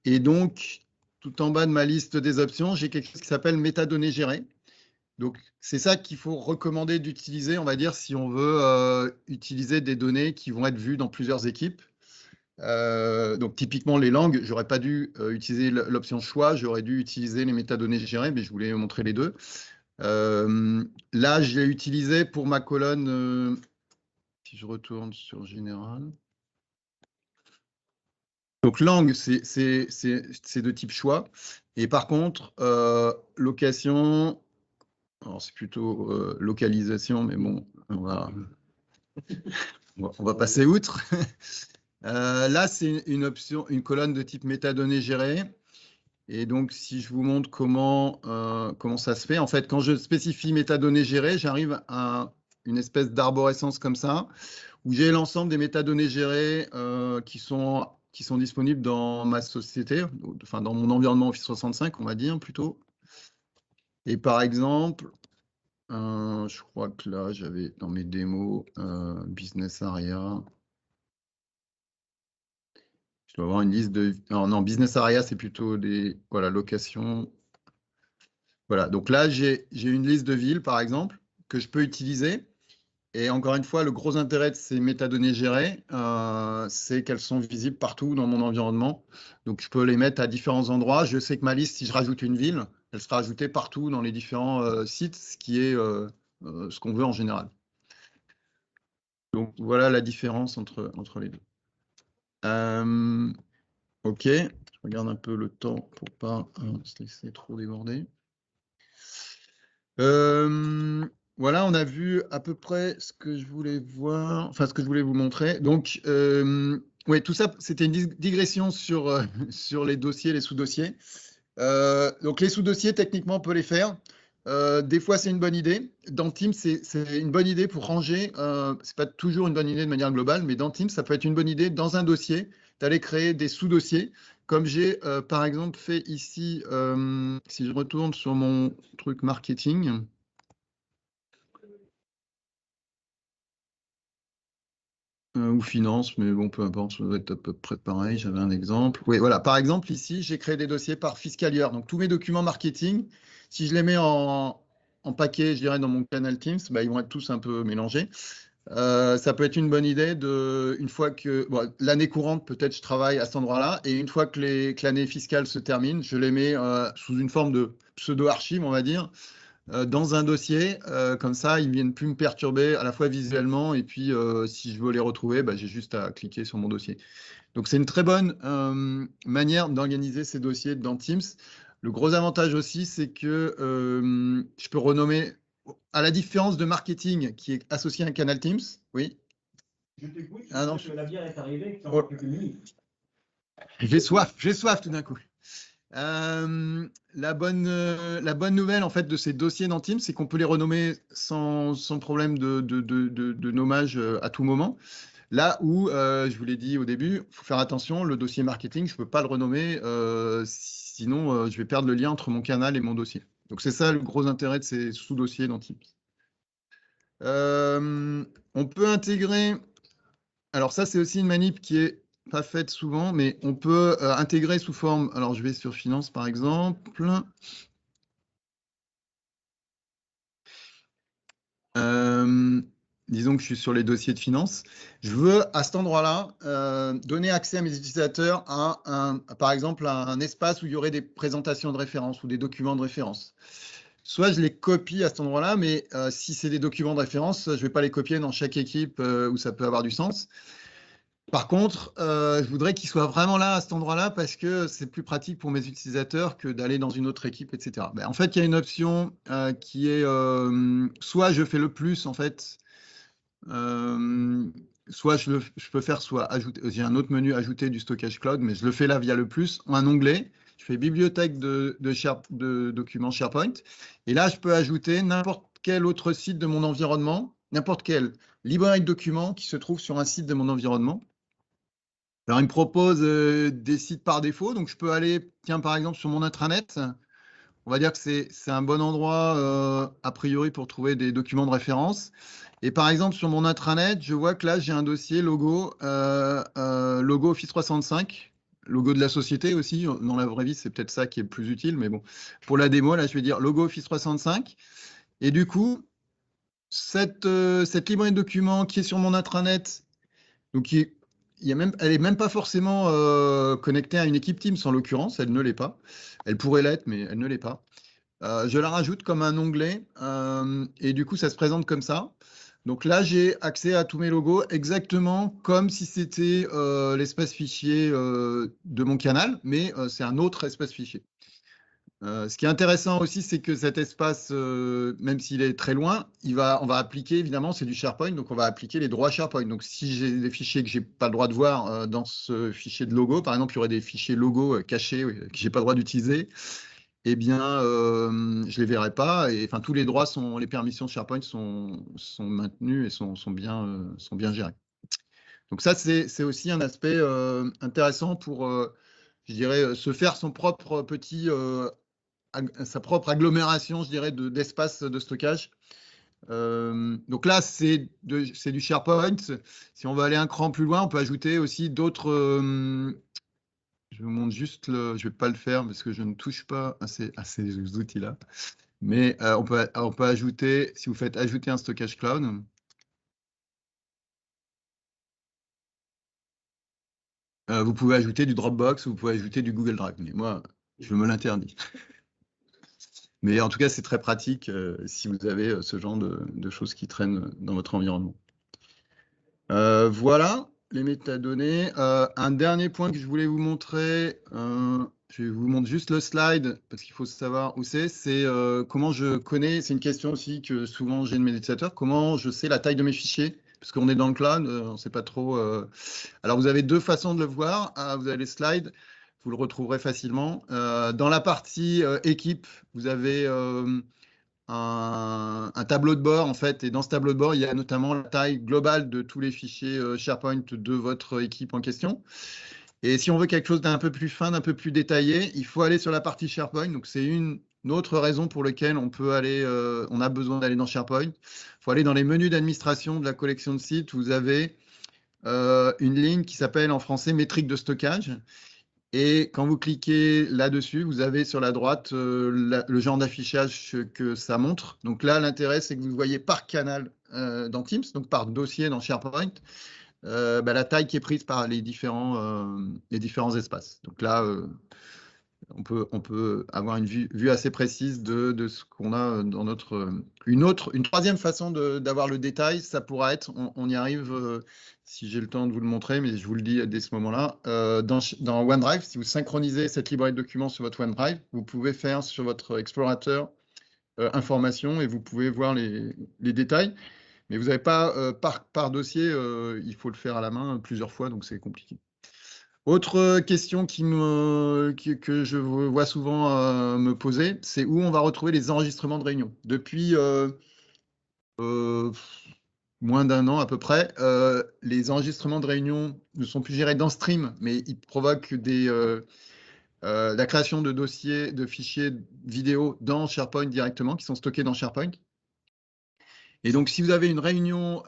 Et donc, tout en bas de ma liste des options, j'ai quelque chose qui s'appelle métadonnées gérées. Donc, c'est ça qu'il faut recommander d'utiliser, on va dire, si on veut utiliser des données qui vont être vues dans plusieurs équipes. Donc, typiquement, les langues, j'aurais pas dû utiliser l'option choix, j'aurais dû utiliser les métadonnées gérées, mais je voulais montrer les deux. Là, je l'ai utilisé pour ma colonne, si je retourne sur général. Donc, langue, c'est de type choix. Et par contre, location, alors c'est plutôt localisation, mais bon, on va passer outre. Là, c'est une option, une colonne de type métadonnées gérées. Et donc, si je vous montre comment ça se fait, en fait, quand je spécifie métadonnées gérées, j'arrive à une espèce d'arborescence comme ça, où j'ai l'ensemble des métadonnées gérées qui sont disponibles dans ma société, enfin dans mon environnement Office 365, on va dire plutôt. Et par exemple, je crois que là, j'avais dans mes démos Business Area. Je dois avoir une liste de... Non, Business Area, c'est plutôt des... Voilà, location. Voilà, donc là, j'ai une liste de villes, par exemple, que je peux utiliser. Et encore une fois, le gros intérêt de ces métadonnées gérées, c'est qu'elles sont visibles partout dans mon environnement. Donc, je peux les mettre à différents endroits. Je sais que ma liste, si je rajoute une ville, elle sera ajoutée partout dans les différents sites, ce qui est ce qu'on veut en général. Donc, voilà la différence entre les deux. OK, je regarde un peu le temps pour pas se laisser trop déborder. Voilà, on a vu à peu près ce que je voulais voir, enfin ce que je voulais vous montrer. Donc, oui, tout ça, c'était une digression sur les dossiers, les sous-dossiers. Donc, les sous-dossiers, techniquement, on peut les faire. Des fois, c'est une bonne idée. Dans Teams, c'est une bonne idée pour ranger. C'est pas toujours une bonne idée de manière globale, mais dans Teams, ça peut être une bonne idée dans un dossier d'aller créer des sous-dossiers. Comme j'ai, par exemple, fait ici, si je retourne sur mon truc marketing. Ou finance, mais bon, peu importe, ça doit être à peu près pareil. J'avais un exemple. Oui, voilà. Par exemple, ici, j'ai créé des dossiers par fiscal year. Donc, tous mes documents marketing, si je les mets en paquet, je dirais, dans mon canal Teams, bah, ils vont être tous un peu mélangés. ça peut être une bonne idée une fois que l'année courante, peut-être je travaille à cet endroit-là, et une fois que l'année fiscale se termine, je les mets sous une forme de pseudo-archive, on va dire, dans un dossier. Comme ça, ils ne viennent plus me perturber à la fois visuellement, et puis si je veux les retrouver, j'ai juste à cliquer sur mon dossier. Donc c'est une très bonne manière d'organiser ces dossiers dans Teams. Le gros avantage aussi, c'est que je peux renommer, à la différence de marketing qui est associé à un canal Teams. Oui. Je t'écoute, que la bière est arrivée dans quelques minutes. J'ai soif tout d'un coup. La bonne nouvelle en fait de ces dossiers dans Teams, c'est qu'on peut les renommer sans problème de nommage à tout moment. Là où, je vous l'ai dit au début, il faut faire attention, le dossier marketing, je ne peux pas le renommer, sinon je vais perdre le lien entre mon canal et mon dossier. Donc c'est ça le gros intérêt de ces sous-dossiers dans Teams. On peut intégrer, alors ça c'est aussi une manip qui est pas faite souvent, mais on peut intégrer sous forme, alors je vais sur Finance par exemple. Disons que je suis sur les dossiers de finance. Je veux, à cet endroit-là, donner accès à mes utilisateurs à, par exemple, à un espace où il y aurait des présentations de référence ou des documents de référence. Soit je les copie à cet endroit-là, mais si c'est des documents de référence, je ne vais pas les copier dans chaque équipe où ça peut avoir du sens. Par contre, je voudrais qu'ils soient vraiment là à cet endroit-là parce que c'est plus pratique pour mes utilisateurs que d'aller dans une autre équipe, etc. En fait, il y a une option qui est soit je fais le plus, en fait, soit je peux faire soit ajouter, j'ai un autre menu ajouter du stockage cloud, mais je le fais là via le plus, un onglet, je fais bibliothèque de documents SharePoint, et là je peux ajouter n'importe quel autre site de mon environnement, n'importe quelle librairie de documents qui se trouve sur un site de mon environnement. Alors il me propose des sites par défaut, donc je peux aller, tiens par exemple sur mon intranet. On va dire que c'est un bon endroit, a priori, pour trouver des documents de référence. Et par exemple, sur mon intranet, je vois que là, j'ai un dossier logo, logo Office 365, logo de la société aussi. Dans la vraie vie, c'est peut-être ça qui est le plus utile, mais bon. Pour la démo, là, je vais dire logo Office 365. Et du coup, cette librairie de documents qui est sur mon intranet, donc elle n'est même pas forcément connectée à une équipe Teams, en l'occurrence, elle ne l'est pas. Elle pourrait l'être, mais elle ne l'est pas. Je la rajoute comme un onglet et du coup, ça se présente comme ça. Donc là, j'ai accès à tous mes logos exactement comme si c'était l'espace fichier de mon canal, mais c'est un autre espace fichier. Ce qui est intéressant aussi, c'est que cet espace, même s'il est très loin, on va appliquer, évidemment, c'est du SharePoint, donc on va appliquer les droits SharePoint. Donc si j'ai des fichiers que je n'ai pas le droit de voir dans ce fichier de logo, par exemple, il y aurait des fichiers logos cachés que je n'ai pas le droit d'utiliser, eh bien, je ne les verrai pas. Et enfin, tous les droits les permissions SharePoint sont maintenues et sont bien gérées. Donc ça, c'est aussi un aspect intéressant pour, je dirais, se faire son propre petit, sa propre agglomération, je dirais, d'espace de stockage. Donc là, c'est du SharePoint. Si on veut aller un cran plus loin, on peut ajouter aussi d'autres. Je vous montre juste, je ne vais pas le faire parce que je ne touche pas à ces outils-là. Mais on peut ajouter, si vous faites ajouter un stockage cloud, vous pouvez ajouter du Dropbox, vous pouvez ajouter du Google Drive. Mais moi, je me l'interdis. Mais en tout cas, c'est très pratique si vous avez ce genre de choses qui traînent dans votre environnement. Voilà les métadonnées. Un dernier point que je voulais vous montrer, je vous montre juste le slide parce qu'il faut savoir où c'est comment je connais, c'est une question aussi que souvent j'ai de mes utilisateurs, comment je sais la taille de mes fichiers, parce qu'on est dans le cloud, on ne sait pas trop. Alors vous avez deux façons de le voir, vous avez les slides, vous le retrouverez facilement. Dans la partie équipe, vous avez un tableau de bord en fait, et dans ce tableau de bord, il y a notamment la taille globale de tous les fichiers SharePoint de votre équipe en question. Et si on veut quelque chose d'un peu plus fin, d'un peu plus détaillé, il faut aller sur la partie SharePoint. Donc c'est une autre raison pour laquelle on peut aller, on a besoin d'aller dans SharePoint. Il faut aller dans les menus d'administration de la collection de sites. Vous avez une ligne qui s'appelle en français métrique de stockage. Et quand vous cliquez là-dessus, vous avez sur la droite le genre d'affichage que ça montre. Donc là, l'intérêt, c'est que vous voyez par canal dans Teams, donc par dossier dans SharePoint, la taille qui est prise par les différents espaces. Donc là, on peut avoir une vue assez précise de ce qu'on a dans notre... Une troisième façon d'avoir le détail, ça pourra être, on y arrive, si j'ai le temps de vous le montrer, mais je vous le dis dès ce moment-là, dans OneDrive, si vous synchronisez cette librairie de documents sur votre OneDrive, vous pouvez faire sur votre explorateur information et vous pouvez voir les détails, mais vous n'avez pas par dossier, il faut le faire à la main plusieurs fois, donc c'est compliqué. Autre question que je vois souvent me poser, c'est où on va retrouver les enregistrements de réunion. Depuis moins d'un an à peu près, les enregistrements de réunion ne sont plus gérés dans Stream, mais ils provoquent la création de dossiers, de fichiers vidéo dans SharePoint directement, qui sont stockés dans SharePoint. Et donc, si vous avez une réunion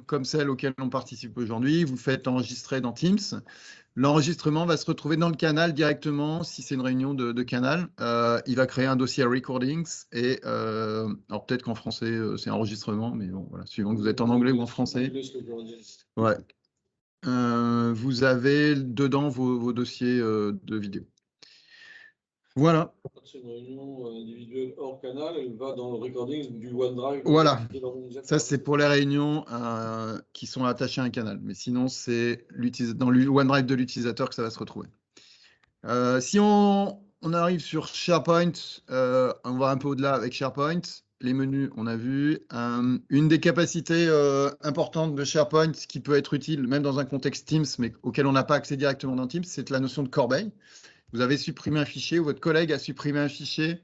comme celle auquel on participe aujourd'hui, vous faites enregistrer dans Teams. L'enregistrement va se retrouver dans le canal directement, si c'est une réunion de canal. Il va créer un dossier recordings. Et alors peut-être qu'en français, c'est enregistrement, mais bon, voilà, suivant que vous êtes en anglais ou en français. Ouais. Vous avez dedans vos dossiers de vidéo. Voilà. C'est une réunion individuelle hors canal, elle va dans le recording du OneDrive. Voilà. Ça, c'est pour les réunions qui sont attachées à un canal. Mais sinon, c'est dans le OneDrive de l'utilisateur que ça va se retrouver. Si on arrive sur SharePoint, on va un peu au-delà avec SharePoint. Les menus, on a vu. Une des capacités importantes de SharePoint qui peut être utile, même dans un contexte Teams, mais auquel on n'a pas accès directement dans Teams, c'est la notion de corbeille. Vous avez supprimé un fichier ou votre collègue a supprimé un fichier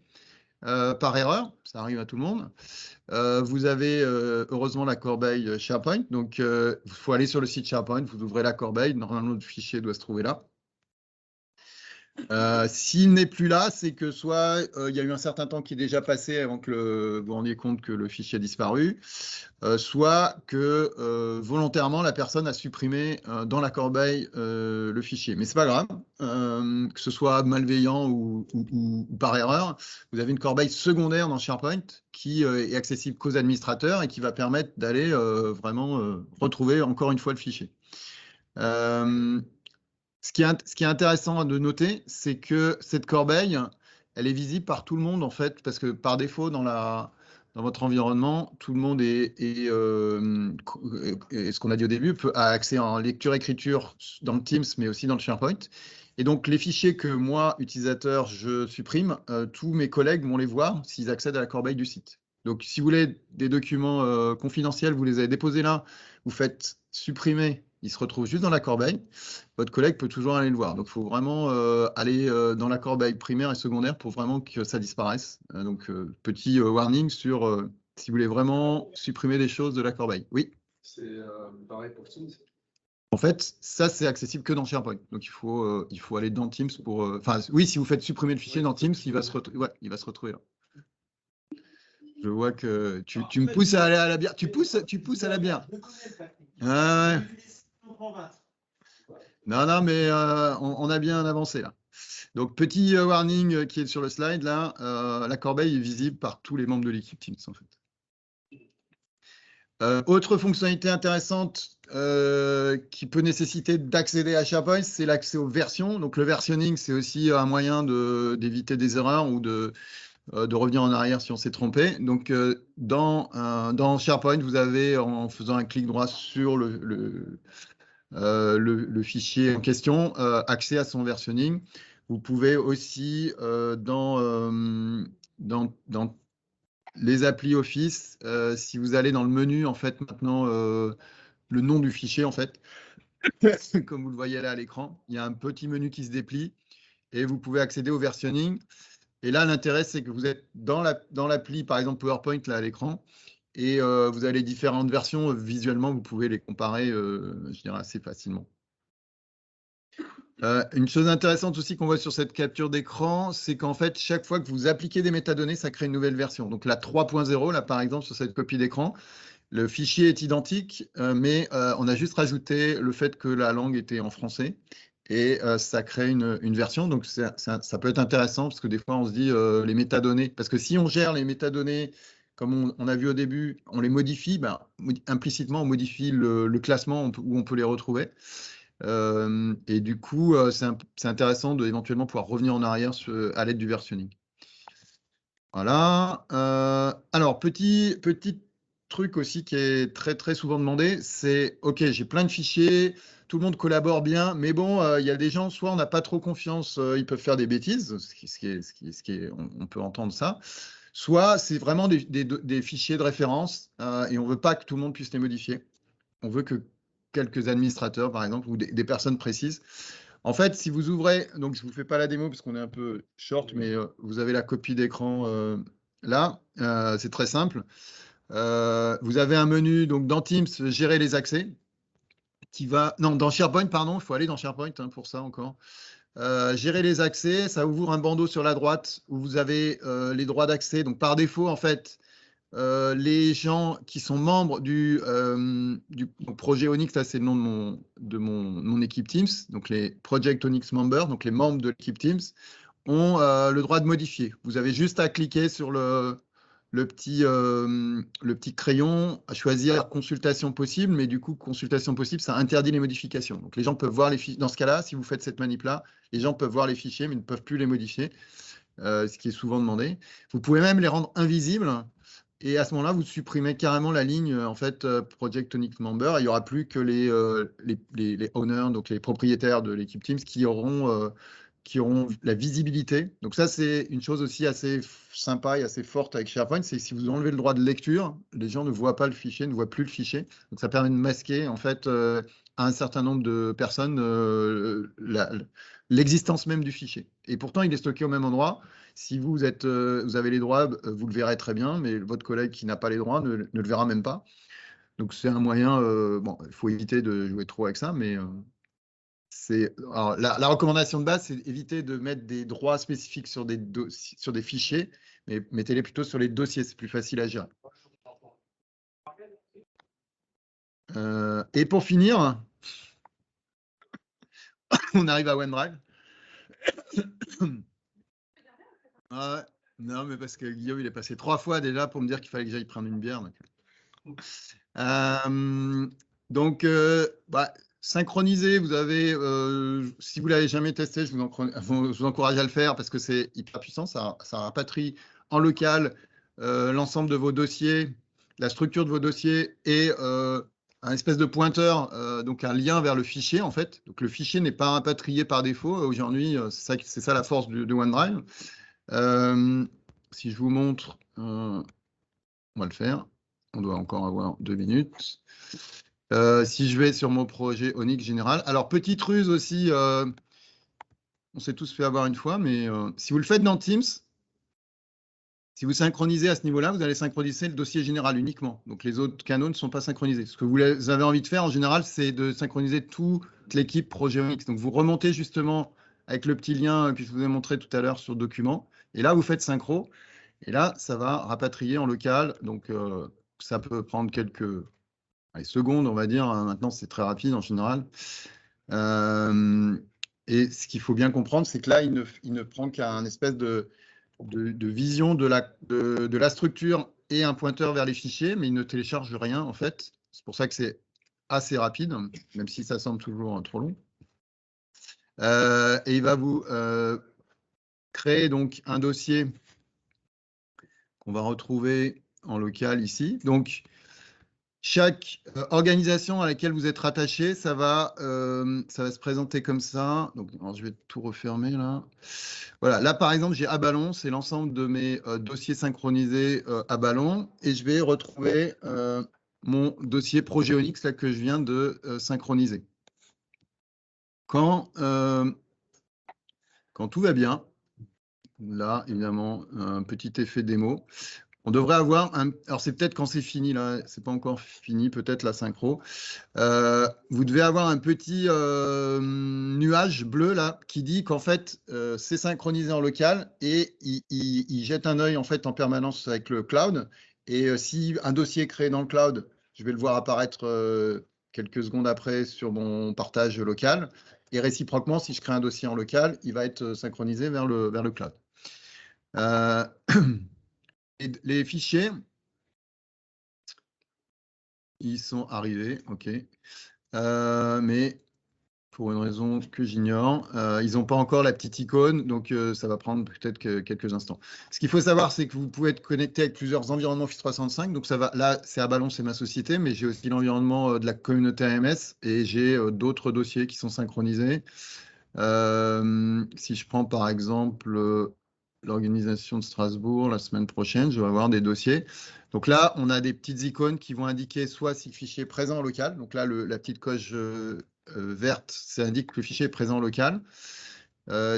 par erreur, ça arrive à tout le monde. Vous avez heureusement la corbeille SharePoint, donc il faut aller sur le site SharePoint, vous ouvrez la corbeille, normalement le fichier doit se trouver là. S'il n'est plus là, c'est que soit il y a eu un certain temps qui est déjà passé avant que vous vous rendiez compte que le fichier a disparu, soit que volontairement la personne a supprimé dans la corbeille le fichier. Mais c'est pas grave, que ce soit malveillant ou par erreur, vous avez une corbeille secondaire dans SharePoint qui est accessible qu'aux administrateurs et qui va permettre d'aller vraiment retrouver encore une fois le fichier. Ce qui est intéressant de noter, c'est que cette corbeille, elle est visible par tout le monde, en fait, parce que par défaut, dans votre environnement, tout le monde est ce qu'on a dit au début, a accès en lecture-écriture dans le Teams, mais aussi dans le SharePoint. Et donc, les fichiers que moi, utilisateur, je supprime, tous mes collègues vont les voir s'ils accèdent à la corbeille du site. Donc, si vous voulez des documents confidentiels, vous les avez déposés là, vous faites supprimer, ils se retrouvent juste dans la corbeille. Votre collègue peut toujours aller le voir. Donc, il faut vraiment aller dans la corbeille primaire et secondaire pour vraiment que ça disparaisse. Donc, petit warning sur si vous voulez vraiment supprimer des choses de la corbeille. Oui. C'est pareil pour Teams. En fait, ça, c'est accessible que dans SharePoint. Donc, il faut aller dans Teams pour... Enfin, oui, si vous faites supprimer le fichier dans Teams, il va se retrouver là. Je vois que tu me pousses à aller à la bière. Tu pousses à la bière. Ah ouais. Non, mais on a bien avancé là. Donc, petit warning qui est sur le slide là. La corbeille est visible par tous les membres de l'équipe Teams en fait. Autre fonctionnalité intéressante qui peut nécessiter d'accéder à SharePoint, c'est l'accès aux versions. Donc, le versionning, c'est aussi un moyen d'éviter des erreurs ou de revenir en arrière si on s'est trompé. Donc, dans SharePoint, vous avez, en faisant un clic droit sur le fichier en question, accès à son versionning. Vous pouvez aussi, dans les applis Office, si vous allez dans le menu, en fait, maintenant, le nom du fichier, en fait, comme vous le voyez là à l'écran, il y a un petit menu qui se déplie et vous pouvez accéder au versionning. Et là, l'intérêt, c'est que vous êtes dans l'appli, par exemple PowerPoint, là à l'écran, et vous avez les différentes versions. Visuellement, vous pouvez les comparer, je dirais, assez facilement. Une chose intéressante aussi qu'on voit sur cette capture d'écran, c'est qu'en fait, chaque fois que vous appliquez des métadonnées, ça crée une nouvelle version. Donc la 3.0, là, par exemple, sur cette copie d'écran, le fichier est identique, mais on a juste rajouté le fait que la langue était en français. et ça crée une version. Donc, ça peut être intéressant parce que des fois, on se dit les métadonnées. Parce que si on gère les métadonnées, comme on a vu au début, on les modifie, ben, implicitement, on modifie le classement où on peut les retrouver. Et du coup, c'est intéressant d'éventuellement pouvoir revenir en arrière à l'aide du versionning. Voilà. Alors, petit truc aussi qui est très, très souvent demandé, c'est, OK, j'ai plein de fichiers, tout le monde collabore bien, mais bon, il y a des gens, soit on n'a pas trop confiance, ils peuvent faire des bêtises, on peut entendre ça, soit c'est vraiment des fichiers de référence et on ne veut pas que tout le monde puisse les modifier. On veut que quelques administrateurs, par exemple, ou des personnes précises. En fait, si vous ouvrez, donc je ne vous fais pas la démo parce qu'on est un peu short, mais vous avez la copie d'écran là. C'est très simple. Vous avez un menu, donc dans Teams, gérer les accès, qui va. Non, dans SharePoint, pardon, il faut aller dans SharePoint pour ça encore. Gérer les accès, ça ouvre un bandeau sur la droite où vous avez les droits d'accès. Donc par défaut, en fait, les gens qui sont membres du projet Onyx, là c'est le nom de mon équipe Teams, donc les Project Onyx Members, donc les membres de l'équipe Teams, ont le droit de modifier. Vous avez juste à cliquer sur le petit crayon, à choisir consultation possible, mais du coup, consultation possible, ça interdit les modifications. Donc les gens peuvent voir les fichiers. Dans ce cas-là, si vous faites cette manip-là, les gens peuvent voir les fichiers, mais ne peuvent plus les modifier, ce qui est souvent demandé. Vous pouvez même les rendre invisibles. Et à ce moment-là, vous supprimez carrément la ligne en fait Project Onyx Member. Il n'y aura plus que les owners, donc les propriétaires de l'équipe Teams, qui auront la visibilité. Donc ça, c'est une chose aussi assez sympa et assez forte avec SharePoint, c'est que si vous enlevez le droit de lecture, les gens ne voient pas le fichier, ne voient plus le fichier. Donc ça permet de masquer en fait à un certain nombre de personnes l'existence même du fichier. Et pourtant, il est stocké au même endroit. Si vous avez les droits, vous le verrez très bien, mais votre collègue qui n'a pas les droits ne le verra même pas. Donc c'est un moyen, bon, il faut éviter de jouer trop avec ça, mais alors, la recommandation de base, c'est éviter de mettre des droits spécifiques sur des fichiers, mais mettez-les plutôt sur les dossiers, c'est plus facile à gérer. Et pour finir, on arrive à OneDrive. Ouais, non, mais parce que Guillaume, il est passé 3 fois déjà pour me dire qu'il fallait que j'aille prendre une bière. Donc, synchroniser, vous avez, si vous ne l'avez jamais testé, je vous encourage à le faire parce que c'est hyper puissant. Ça rapatrie en local l'ensemble de vos dossiers, la structure de vos dossiers et un espèce de pointeur, donc un lien vers le fichier en fait. Donc le fichier n'est pas rapatrié par défaut. Aujourd'hui, c'est ça la force de OneDrive. Si je vous montre, on va le faire. On doit encore avoir 2 minutes. Si je vais sur mon projet Onyx général. Alors, petite ruse aussi, on s'est tous fait avoir une fois, mais si vous le faites dans Teams, si vous synchronisez à ce niveau-là, vous allez synchroniser le dossier général uniquement. Donc, les autres canaux ne sont pas synchronisés. Ce que vous avez envie de faire, en général, c'est de synchroniser toute l'équipe projet Onyx. Donc, vous remontez justement avec le petit lien que je vous ai montré tout à l'heure sur document. Et là, vous faites synchro. Et là, ça va rapatrier en local. Donc, ça peut prendre quelques secondes, on va dire. Maintenant, c'est très rapide en général. Et ce qu'il faut bien comprendre, c'est que là, il ne prend qu'un espèce de vision de la structure et un pointeur vers les fichiers, mais il ne télécharge rien, en fait. C'est pour ça que c'est assez rapide, même si ça semble toujours trop long. Et il va vous créer donc un dossier qu'on va retrouver en local ici. Donc, chaque organisation à laquelle vous êtes rattaché, ça va se présenter comme ça. Donc, alors, je vais tout refermer là. Voilà, là par exemple, j'ai Aballon, c'est l'ensemble de mes dossiers synchronisés Aballon, et je vais retrouver mon dossier projet Onyx là, que je viens de synchroniser. Quand tout va bien, là évidemment, un petit effet démo. On devrait avoir alors c'est peut-être quand c'est fini là, c'est pas encore fini, peut-être la synchro. Vous devez avoir un petit nuage bleu là qui dit qu'en fait c'est synchronisé en local et il jette un œil en fait en permanence avec le cloud. Et si un dossier est créé dans le cloud, je vais le voir apparaître quelques secondes après sur mon partage local. Et réciproquement, si je crée un dossier en local, il va être synchronisé vers le cloud. Et les fichiers, ils sont arrivés, OK. Mais pour une raison que j'ignore, ils n'ont pas encore la petite icône, donc ça va prendre peut-être quelques instants. Ce qu'il faut savoir, c'est que vous pouvez être connecté avec plusieurs environnements Office 365. Donc ça va, là, c'est à Ballon, c'est ma société, mais j'ai aussi l'environnement de la communauté AMS et j'ai d'autres dossiers qui sont synchronisés. Si je prends par exemple l'organisation de Strasbourg la semaine prochaine, je vais avoir des dossiers. Donc là, on a des petites icônes qui vont indiquer soit si le fichier est présent en local. Donc là, la petite coche verte, ça indique que le fichier est présent en local.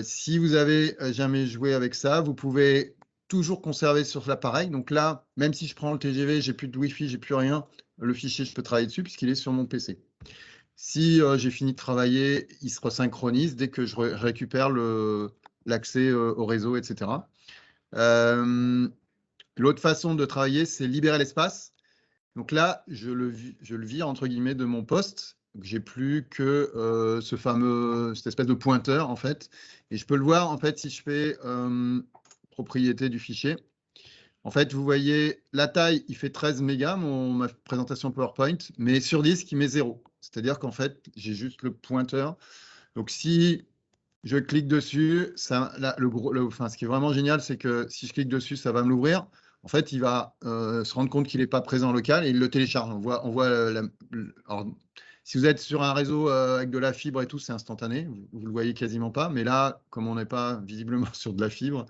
Si vous avez jamais joué avec ça, vous pouvez toujours conserver sur l'appareil. Donc là, même si je prends le TGV, j'ai plus de Wi-Fi, j'ai plus rien, le fichier, je peux travailler dessus puisqu'il est sur mon PC. Si j'ai fini de travailler, il se resynchronise dès que je récupère l'accès au réseau, etc. L'autre façon de travailler, c'est libérer l'espace. Donc là, je le vire entre guillemets de mon poste. J'ai plus que cette espèce de pointeur en fait. Et je peux le voir en fait si je fais propriété du fichier. En fait, vous voyez, la taille, il fait 13 mégas, ma présentation PowerPoint, mais sur disque, il met 0. C'est-à-dire qu'en fait, j'ai juste le pointeur. Donc, si je clique dessus, ce qui est vraiment génial, c'est que si je clique dessus, ça va me l'ouvrir. En fait, il va se rendre compte qu'il n'est pas présent local et il le télécharge. On voit alors, si vous êtes sur un réseau avec de la fibre et tout, c'est instantané. Vous ne le voyez quasiment pas. Mais là, comme on n'est pas visiblement sur de la fibre,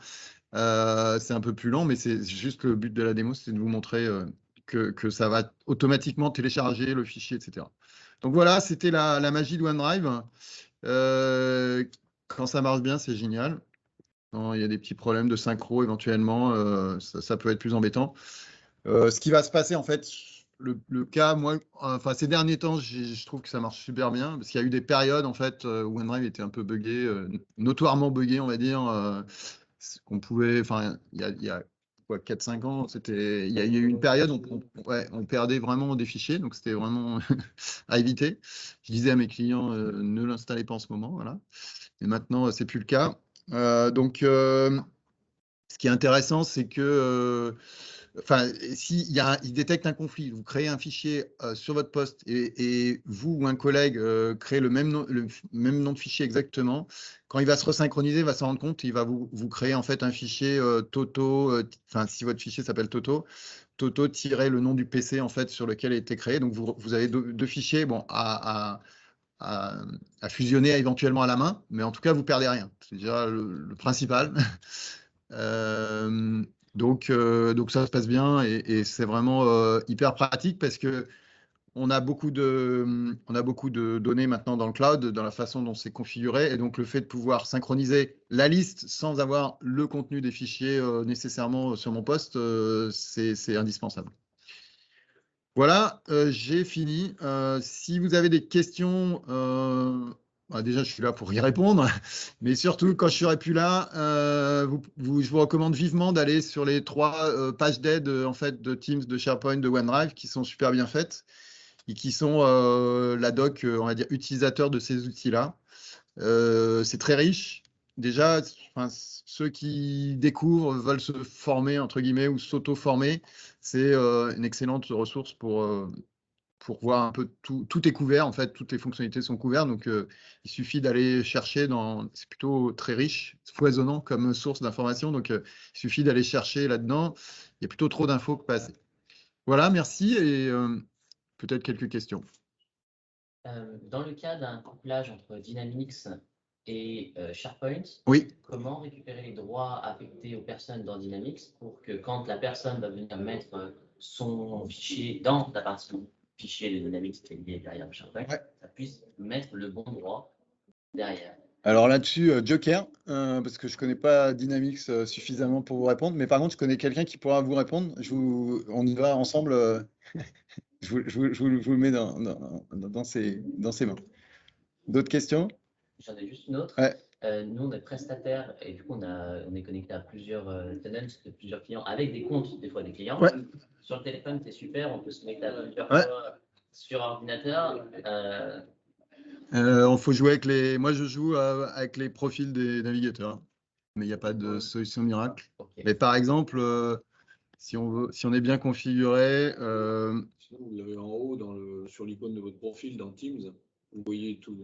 c'est un peu plus lent, mais c'est juste le but de la démo, c'est de vous montrer que ça va automatiquement télécharger le fichier, etc. Donc voilà, c'était la magie de OneDrive. Quand ça marche bien, c'est génial. Quand il y a des petits problèmes de synchro éventuellement, ça peut être plus embêtant. Ce qui va se passer, en fait, le cas, moi, enfin, ces derniers temps, je trouve que ça marche super bien, parce qu'il y a eu des périodes, en fait, où OneDrive était un peu buggé, notoirement buggé, on va dire. Qu'on pouvait, enfin, il y a quoi, 4-5 ans, il y a eu une période où on perdait vraiment des fichiers, donc c'était vraiment à éviter. Je disais à mes clients, ne l'installez pas en ce moment, voilà. Et maintenant, c'est plus le cas. Donc, ce qui est intéressant, c'est que enfin, il détecte un conflit, vous créez un fichier sur votre poste et vous ou un collègue créez le même nom de fichier exactement. Quand il va se resynchroniser, il va s'en rendre compte, il va vous créer en fait un fichier Toto, enfin si votre fichier s'appelle Toto, le nom du PC en fait sur lequel il a été créé. Donc vous avez deux fichiers bon, à fusionner éventuellement à la main, mais en tout cas vous perdez rien. C'est déjà le principal. Donc ça se passe bien et c'est vraiment hyper pratique parce que on a beaucoup de données maintenant dans le cloud, dans la façon dont c'est configuré, et donc le fait de pouvoir synchroniser la liste sans avoir le contenu des fichiers nécessairement sur mon poste, c'est indispensable. Voilà, j'ai fini. Si vous avez des questions, déjà je suis là pour y répondre, mais surtout quand je serai plus là, je vous recommande vivement d'aller sur les 3 pages d'aide en fait de Teams, de SharePoint, de OneDrive qui sont super bien faites et qui sont la doc, on va dire, utilisateur de ces outils-là. C'est très riche. Déjà, ceux qui découvrent, veulent se former, entre guillemets, ou s'auto-former, c'est une excellente ressource pour voir un peu tout est couvert, en fait, toutes les fonctionnalités sont couvertes. Donc, il suffit d'aller chercher c'est plutôt très riche, foisonnant comme source d'information. Donc, il suffit d'aller chercher là-dedans. Il y a plutôt trop d'infos que pas assez. Voilà, merci et peut-être quelques questions. Dans le cas d'un couplage entre Dynamics et SharePoint, oui. Comment récupérer les droits affectés aux personnes dans Dynamics pour que quand la personne va venir mettre son fichier dans la partie fichier de Dynamics qui est lié derrière SharePoint, ça puisse mettre le bon droit derrière? Alors là-dessus, Joker, parce que je ne connais pas Dynamics suffisamment pour vous répondre, mais par contre, je connais quelqu'un qui pourra vous répondre. On y va ensemble. Je vous le mets dans ses mains. D'autres questions? J'en ai juste une autre. Nous, on est prestataire et du coup, on est connecté à plusieurs tenants de plusieurs clients avec des comptes, des fois des clients. Sur le téléphone, c'est super, on peut se connecter à plusieurs fois sur ordinateur. Il faut jouer avec les. Moi, je joue avec les profils des navigateurs, mais il n'y a pas de solution miracle. Ok. Mais par exemple, si on est bien configuré, Sinon, vous l'avez en haut sur l'icône de votre profil dans Teams. Vous voyez tout.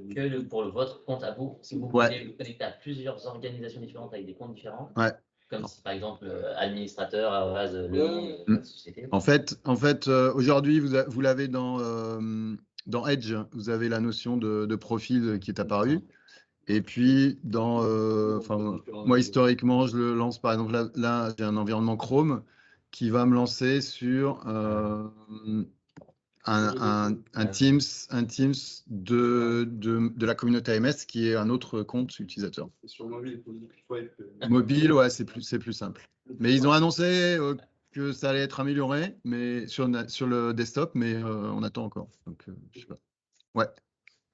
Pour votre compte à vous, si vous voulez vous connecter à plusieurs organisations différentes avec des comptes différents, comme si par exemple administrateur à base le nom de la société. En fait, aujourd'hui, vous l'avez dans Edge, vous avez la notion de profil qui est apparue. Et puis, moi, historiquement, je le lance, par exemple, là j'ai un environnement Chrome qui va me lancer sur un Teams de la communauté AMS qui est un autre compte utilisateur. Sur mobile, Mobile, ouais, c'est plus simple. Mais ils ont annoncé que ça allait être amélioré mais sur le desktop, mais on attend encore. Donc, je sais pas. Ouais.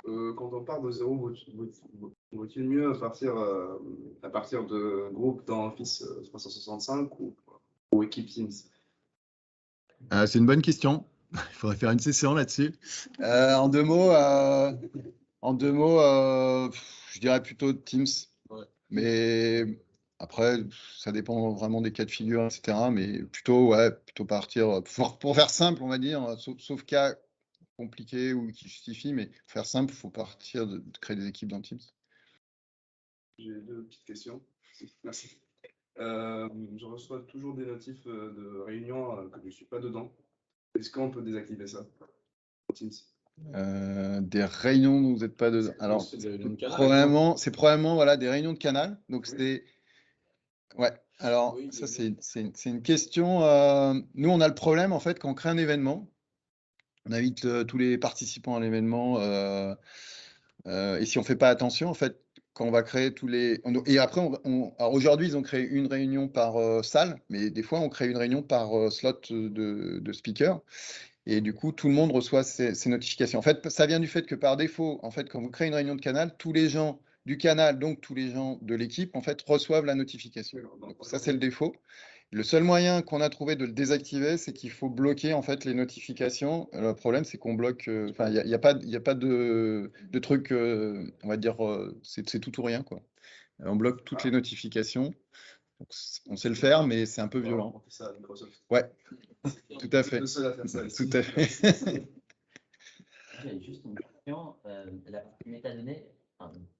Quand on part de zéro, vaut-il mieux à partir de groupes dans Office 365 ou équipe Teams? C'est une bonne question. Il faudrait faire une session là-dessus. En deux mots, je dirais plutôt Teams. Ouais. Mais après, ça dépend vraiment des cas de figure, etc. Mais plutôt partir pour faire simple, on va dire, sauf cas compliqués ou qui justifient. Mais pour faire simple, il faut partir de créer des équipes dans Teams. J'ai deux petites questions. Merci. Je reçois toujours des notifs de réunions que je ne suis pas dedans. Est-ce qu'on peut désactiver ça dans Teams? Des réunions dont vous n'êtes pas dedans. Alors, c'est probablement voilà, des réunions de canal. Donc, c'était. Ouais, alors, oui, ça, c'est une question. Nous, on a le problème, en fait, quand on crée un événement, on invite tous les participants à l'événement. Et si on ne fait pas attention, en fait, quand on va créer tous les. Et après, alors aujourd'hui, ils ont créé une réunion par salle, mais des fois, on crée une réunion par slot de speaker. Et du coup, tout le monde reçoit ces notifications. En fait, ça vient du fait que par défaut, en fait, quand vous créez une réunion de canal, tous les gens du canal, donc tous les gens de l'équipe, en fait, reçoivent la notification. Donc, ça, c'est le défaut. Le seul moyen qu'on a trouvé de le désactiver, c'est qu'il faut bloquer en fait les notifications. Le problème, c'est qu'on bloque. Enfin, il n'y a pas de truc. On va dire, c'est tout ou rien, quoi. On bloque toutes les notifications. Donc, on sait le faire, mais c'est un peu violent. Ça, Microsoft. Ouais, tout à fait. Le seul à faire ça. Tout à fait. J'ai juste une question. La partie métadonnées,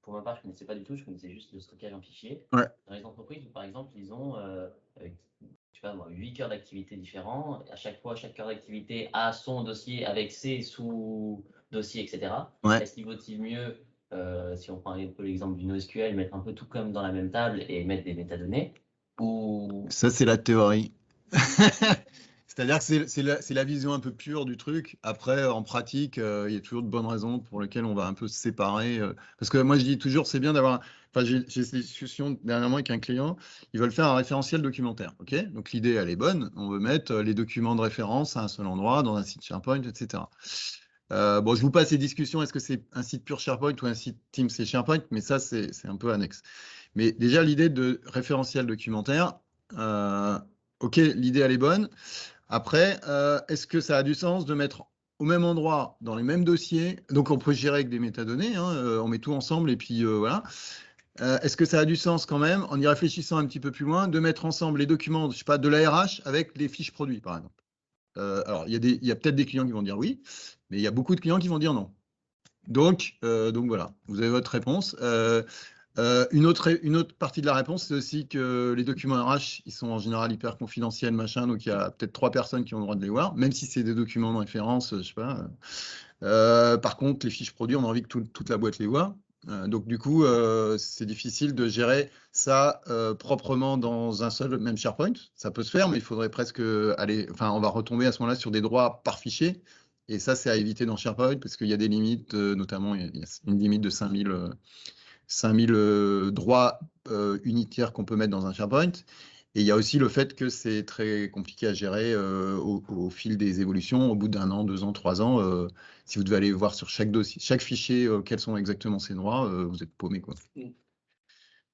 pour ma part, je ne connaissais pas du tout, je connaissais juste le stockage en fichier. Ouais. Dans les entreprises, par exemple, ils ont je sais pas moi, 8 cœurs d'activité différents. À chaque fois, chaque cœur d'activité a son dossier avec ses sous-dossiers, etc. Ouais. Est-ce qu'il vaut-il mieux, si on prend un peu l'exemple du NoSQL, mettre un peu tout comme dans la même table et mettre des métadonnées ou... Ça, c'est la théorie. C'est-à-dire que c'est la vision un peu pure du truc. Après, en pratique, il y a toujours de bonnes raisons pour lesquelles on va un peu se séparer. Parce que moi, je dis toujours, c'est bien d'avoir... Enfin, j'ai cette discussion dernièrement avec un client. Ils veulent faire un référentiel documentaire. Ok, donc, l'idée, elle est bonne. On veut mettre les documents de référence à un seul endroit, dans un site SharePoint, etc. Bon, je vous passe ces discussions. Est-ce que c'est un site pur SharePoint ou un site Teams et SharePoint? Mais ça, c'est un peu annexe. Mais déjà, l'idée de référentiel documentaire, ok, l'idée, elle est bonne. Après, est-ce que ça a du sens de mettre au même endroit, dans les mêmes dossiers? Donc, on peut gérer avec des métadonnées, hein, on met tout ensemble et puis voilà. Est-ce que ça a du sens quand même, en y réfléchissant un petit peu plus loin, de mettre ensemble les documents, je sais pas, de la RH avec les fiches produits, par exemple? Alors, il y a peut-être des clients qui vont dire oui, mais il y a beaucoup de clients qui vont dire non. Donc voilà, vous avez votre réponse. Une autre partie de la réponse, c'est aussi que les documents RH, ils sont en général hyper confidentiels, machin, donc il y a peut-être 3 personnes qui ont le droit de les voir, même si c'est des documents de référence, je sais pas. Par contre, les fiches produits, on a envie que toute la boîte les voit. Donc du coup, c'est difficile de gérer ça proprement dans un seul même SharePoint. Ça peut se faire, mais il faudrait presque on va retomber à ce moment-là sur des droits par fichier. Et ça, c'est à éviter dans SharePoint parce qu'il y a des limites, notamment il y a une limite de 5000 droits unitaires qu'on peut mettre dans un SharePoint. Et il y a aussi le fait que c'est très compliqué à gérer au fil des évolutions. Au bout d'1 an, 2 ans, 3 ans, si vous devez aller voir sur chaque dossier, chaque fichier, quels sont exactement ces droits, vous êtes paumé, quoi.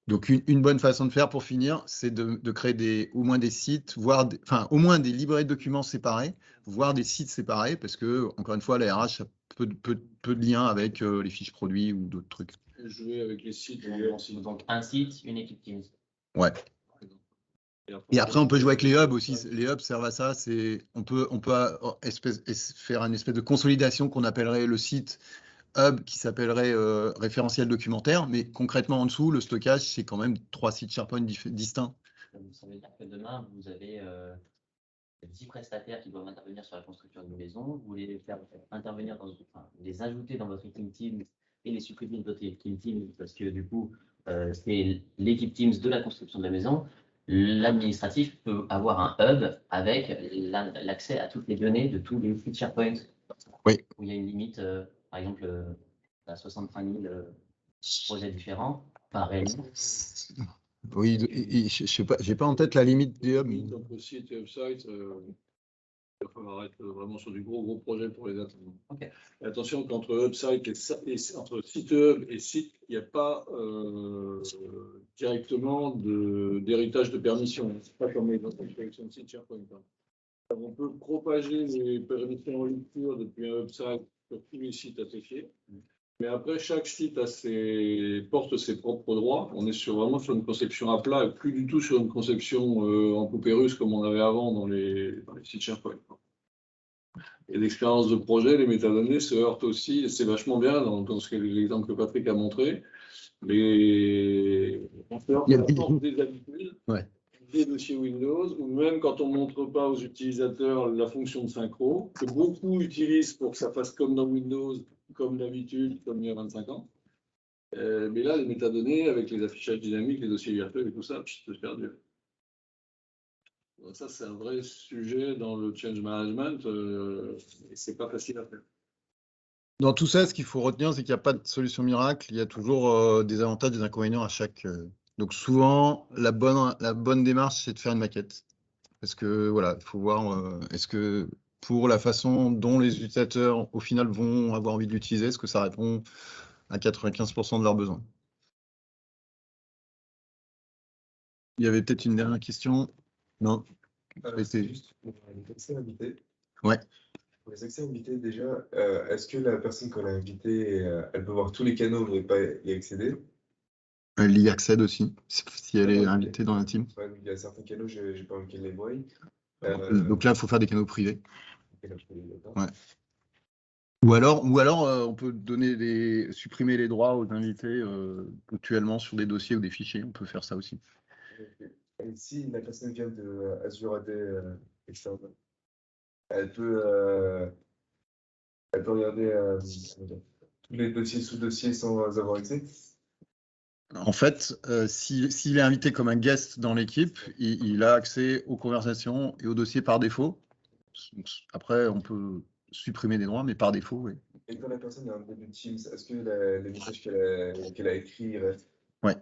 Donc, une bonne façon de faire pour finir, c'est de créer au moins des sites, voire au moins des librairies de documents séparés, voire des sites séparés, parce que, encore une fois, la RH a peu de liens avec les fiches produits ou d'autres trucs. Jouer avec les sites. Donc, un site, une équipe Teams. Ouais. Et après, on peut jouer avec les hubs aussi. Les hubs servent à ça. On peut faire une espèce de consolidation qu'on appellerait le site hub, qui s'appellerait référentiel documentaire. Mais concrètement, en dessous, le stockage, c'est quand même 3 sites SharePoint distincts. Ça veut dire que demain, vous avez 10 prestataires qui doivent intervenir sur la construction d'une maison. Vous voulez les faire intervenir les ajouter dans votre équipe Teams et les supprimer de votre équipe Teams parce que du coup, c'est l'équipe Teams de la construction de la maison. L'administratif peut avoir un hub avec l'accès à toutes les données de tous les sites SharePoint. Oui. Où il y a une limite, par exemple, à 65 000 projets différents par réunion. Oui, je sais pas, j'ai pas en tête la limite des hubs. Entre site et website, il va falloir être vraiment sur du gros projet pour les atteindre. Okay. Attention qu'entre website et entre site hub et site, il n'y a pas directement d'héritage de permission. C'est pas comme les collections de sites SharePoint. On peut propager les permissions en lecture depuis un website sur tous les sites associés. Mais après, chaque site porte ses propres droits. On est vraiment sur une conception à plat et plus du tout sur une conception en poupée russe comme on avait avant dans les sites SharePoint. Et l'expérience de projet, les métadonnées se heurtent aussi, et c'est vachement bien dans l'exemple que Patrick a montré. On se heurte à la force des habitudes, des dossiers Windows, ou même quand on ne montre pas aux utilisateurs la fonction de synchro, que beaucoup utilisent pour que ça fasse comme dans Windows, comme d'habitude, comme il y a 25 ans. Mais là, les métadonnées, avec les affichages dynamiques, les dossiers virtuels et tout ça, c'est perdu. Donc ça, c'est un vrai sujet dans le change management, et c'est pas facile à faire. Dans tout ça, ce qu'il faut retenir, c'est qu'il n'y a pas de solution miracle. Il y a toujours des avantages, des inconvénients à chaque. Donc souvent, la bonne démarche, c'est de faire une maquette. Parce que voilà, il faut voir, est-ce que pour la façon dont les utilisateurs, au final, vont avoir envie de l'utiliser, est-ce que ça répond à 95% de leurs besoins? Il y avait peut-être une dernière question. Non. C'est juste pour les accès invités. Ouais. Pour les accès invités, déjà, est-ce que la personne qu'on a invitée, elle peut voir tous les canaux mais pas y accéder? Elle y accède aussi, si elle est invitée dans un team. Ouais, il y a certains canaux, j'ai pas envie qu'elle les voie. Donc là, il faut faire des canaux privés. Ouais. Ou alors, on peut supprimer les droits aux invités ponctuellement sur des dossiers ou des fichiers. On peut faire ça aussi. Et si la personne vient de Azure AD externe, elle peut regarder tous les dossiers sous-dossiers sans avoir accès? En fait, s'il est invité comme un guest dans l'équipe, il a accès aux conversations et aux dossiers par défaut. Après, on peut supprimer des droits, mais par défaut, oui. Et quand la personne est en début de Teams, est-ce que les messages qu'elle a écrits restent? Ouais.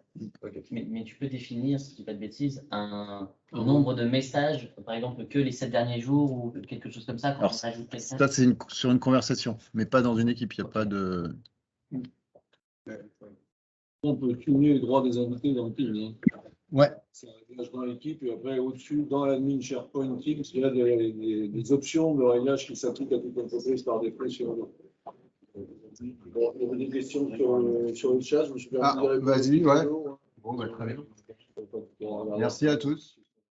Okay. Mais tu peux définir, si je ne dis pas de bêtises, un nombre de messages, par exemple, que les 7 derniers jours ou quelque chose comme ça, quand on ajoute quelqu'un. Ça, c'est sur une conversation, mais pas dans une équipe. Il n'y a pas de. On peut cumuler les droits des invités dans le Teams. Ouais. Ça réglage dans l'équipe et après, au-dessus, dans l'admin SharePoint Teams, il y a des options de réglage qui s'appliquent à toute entreprise par défaut sur le. Bon, il y avait des questions sur le chat. Je me suis permis de répondre. Vas-y, ouais. Bon, très bien. Merci à tous.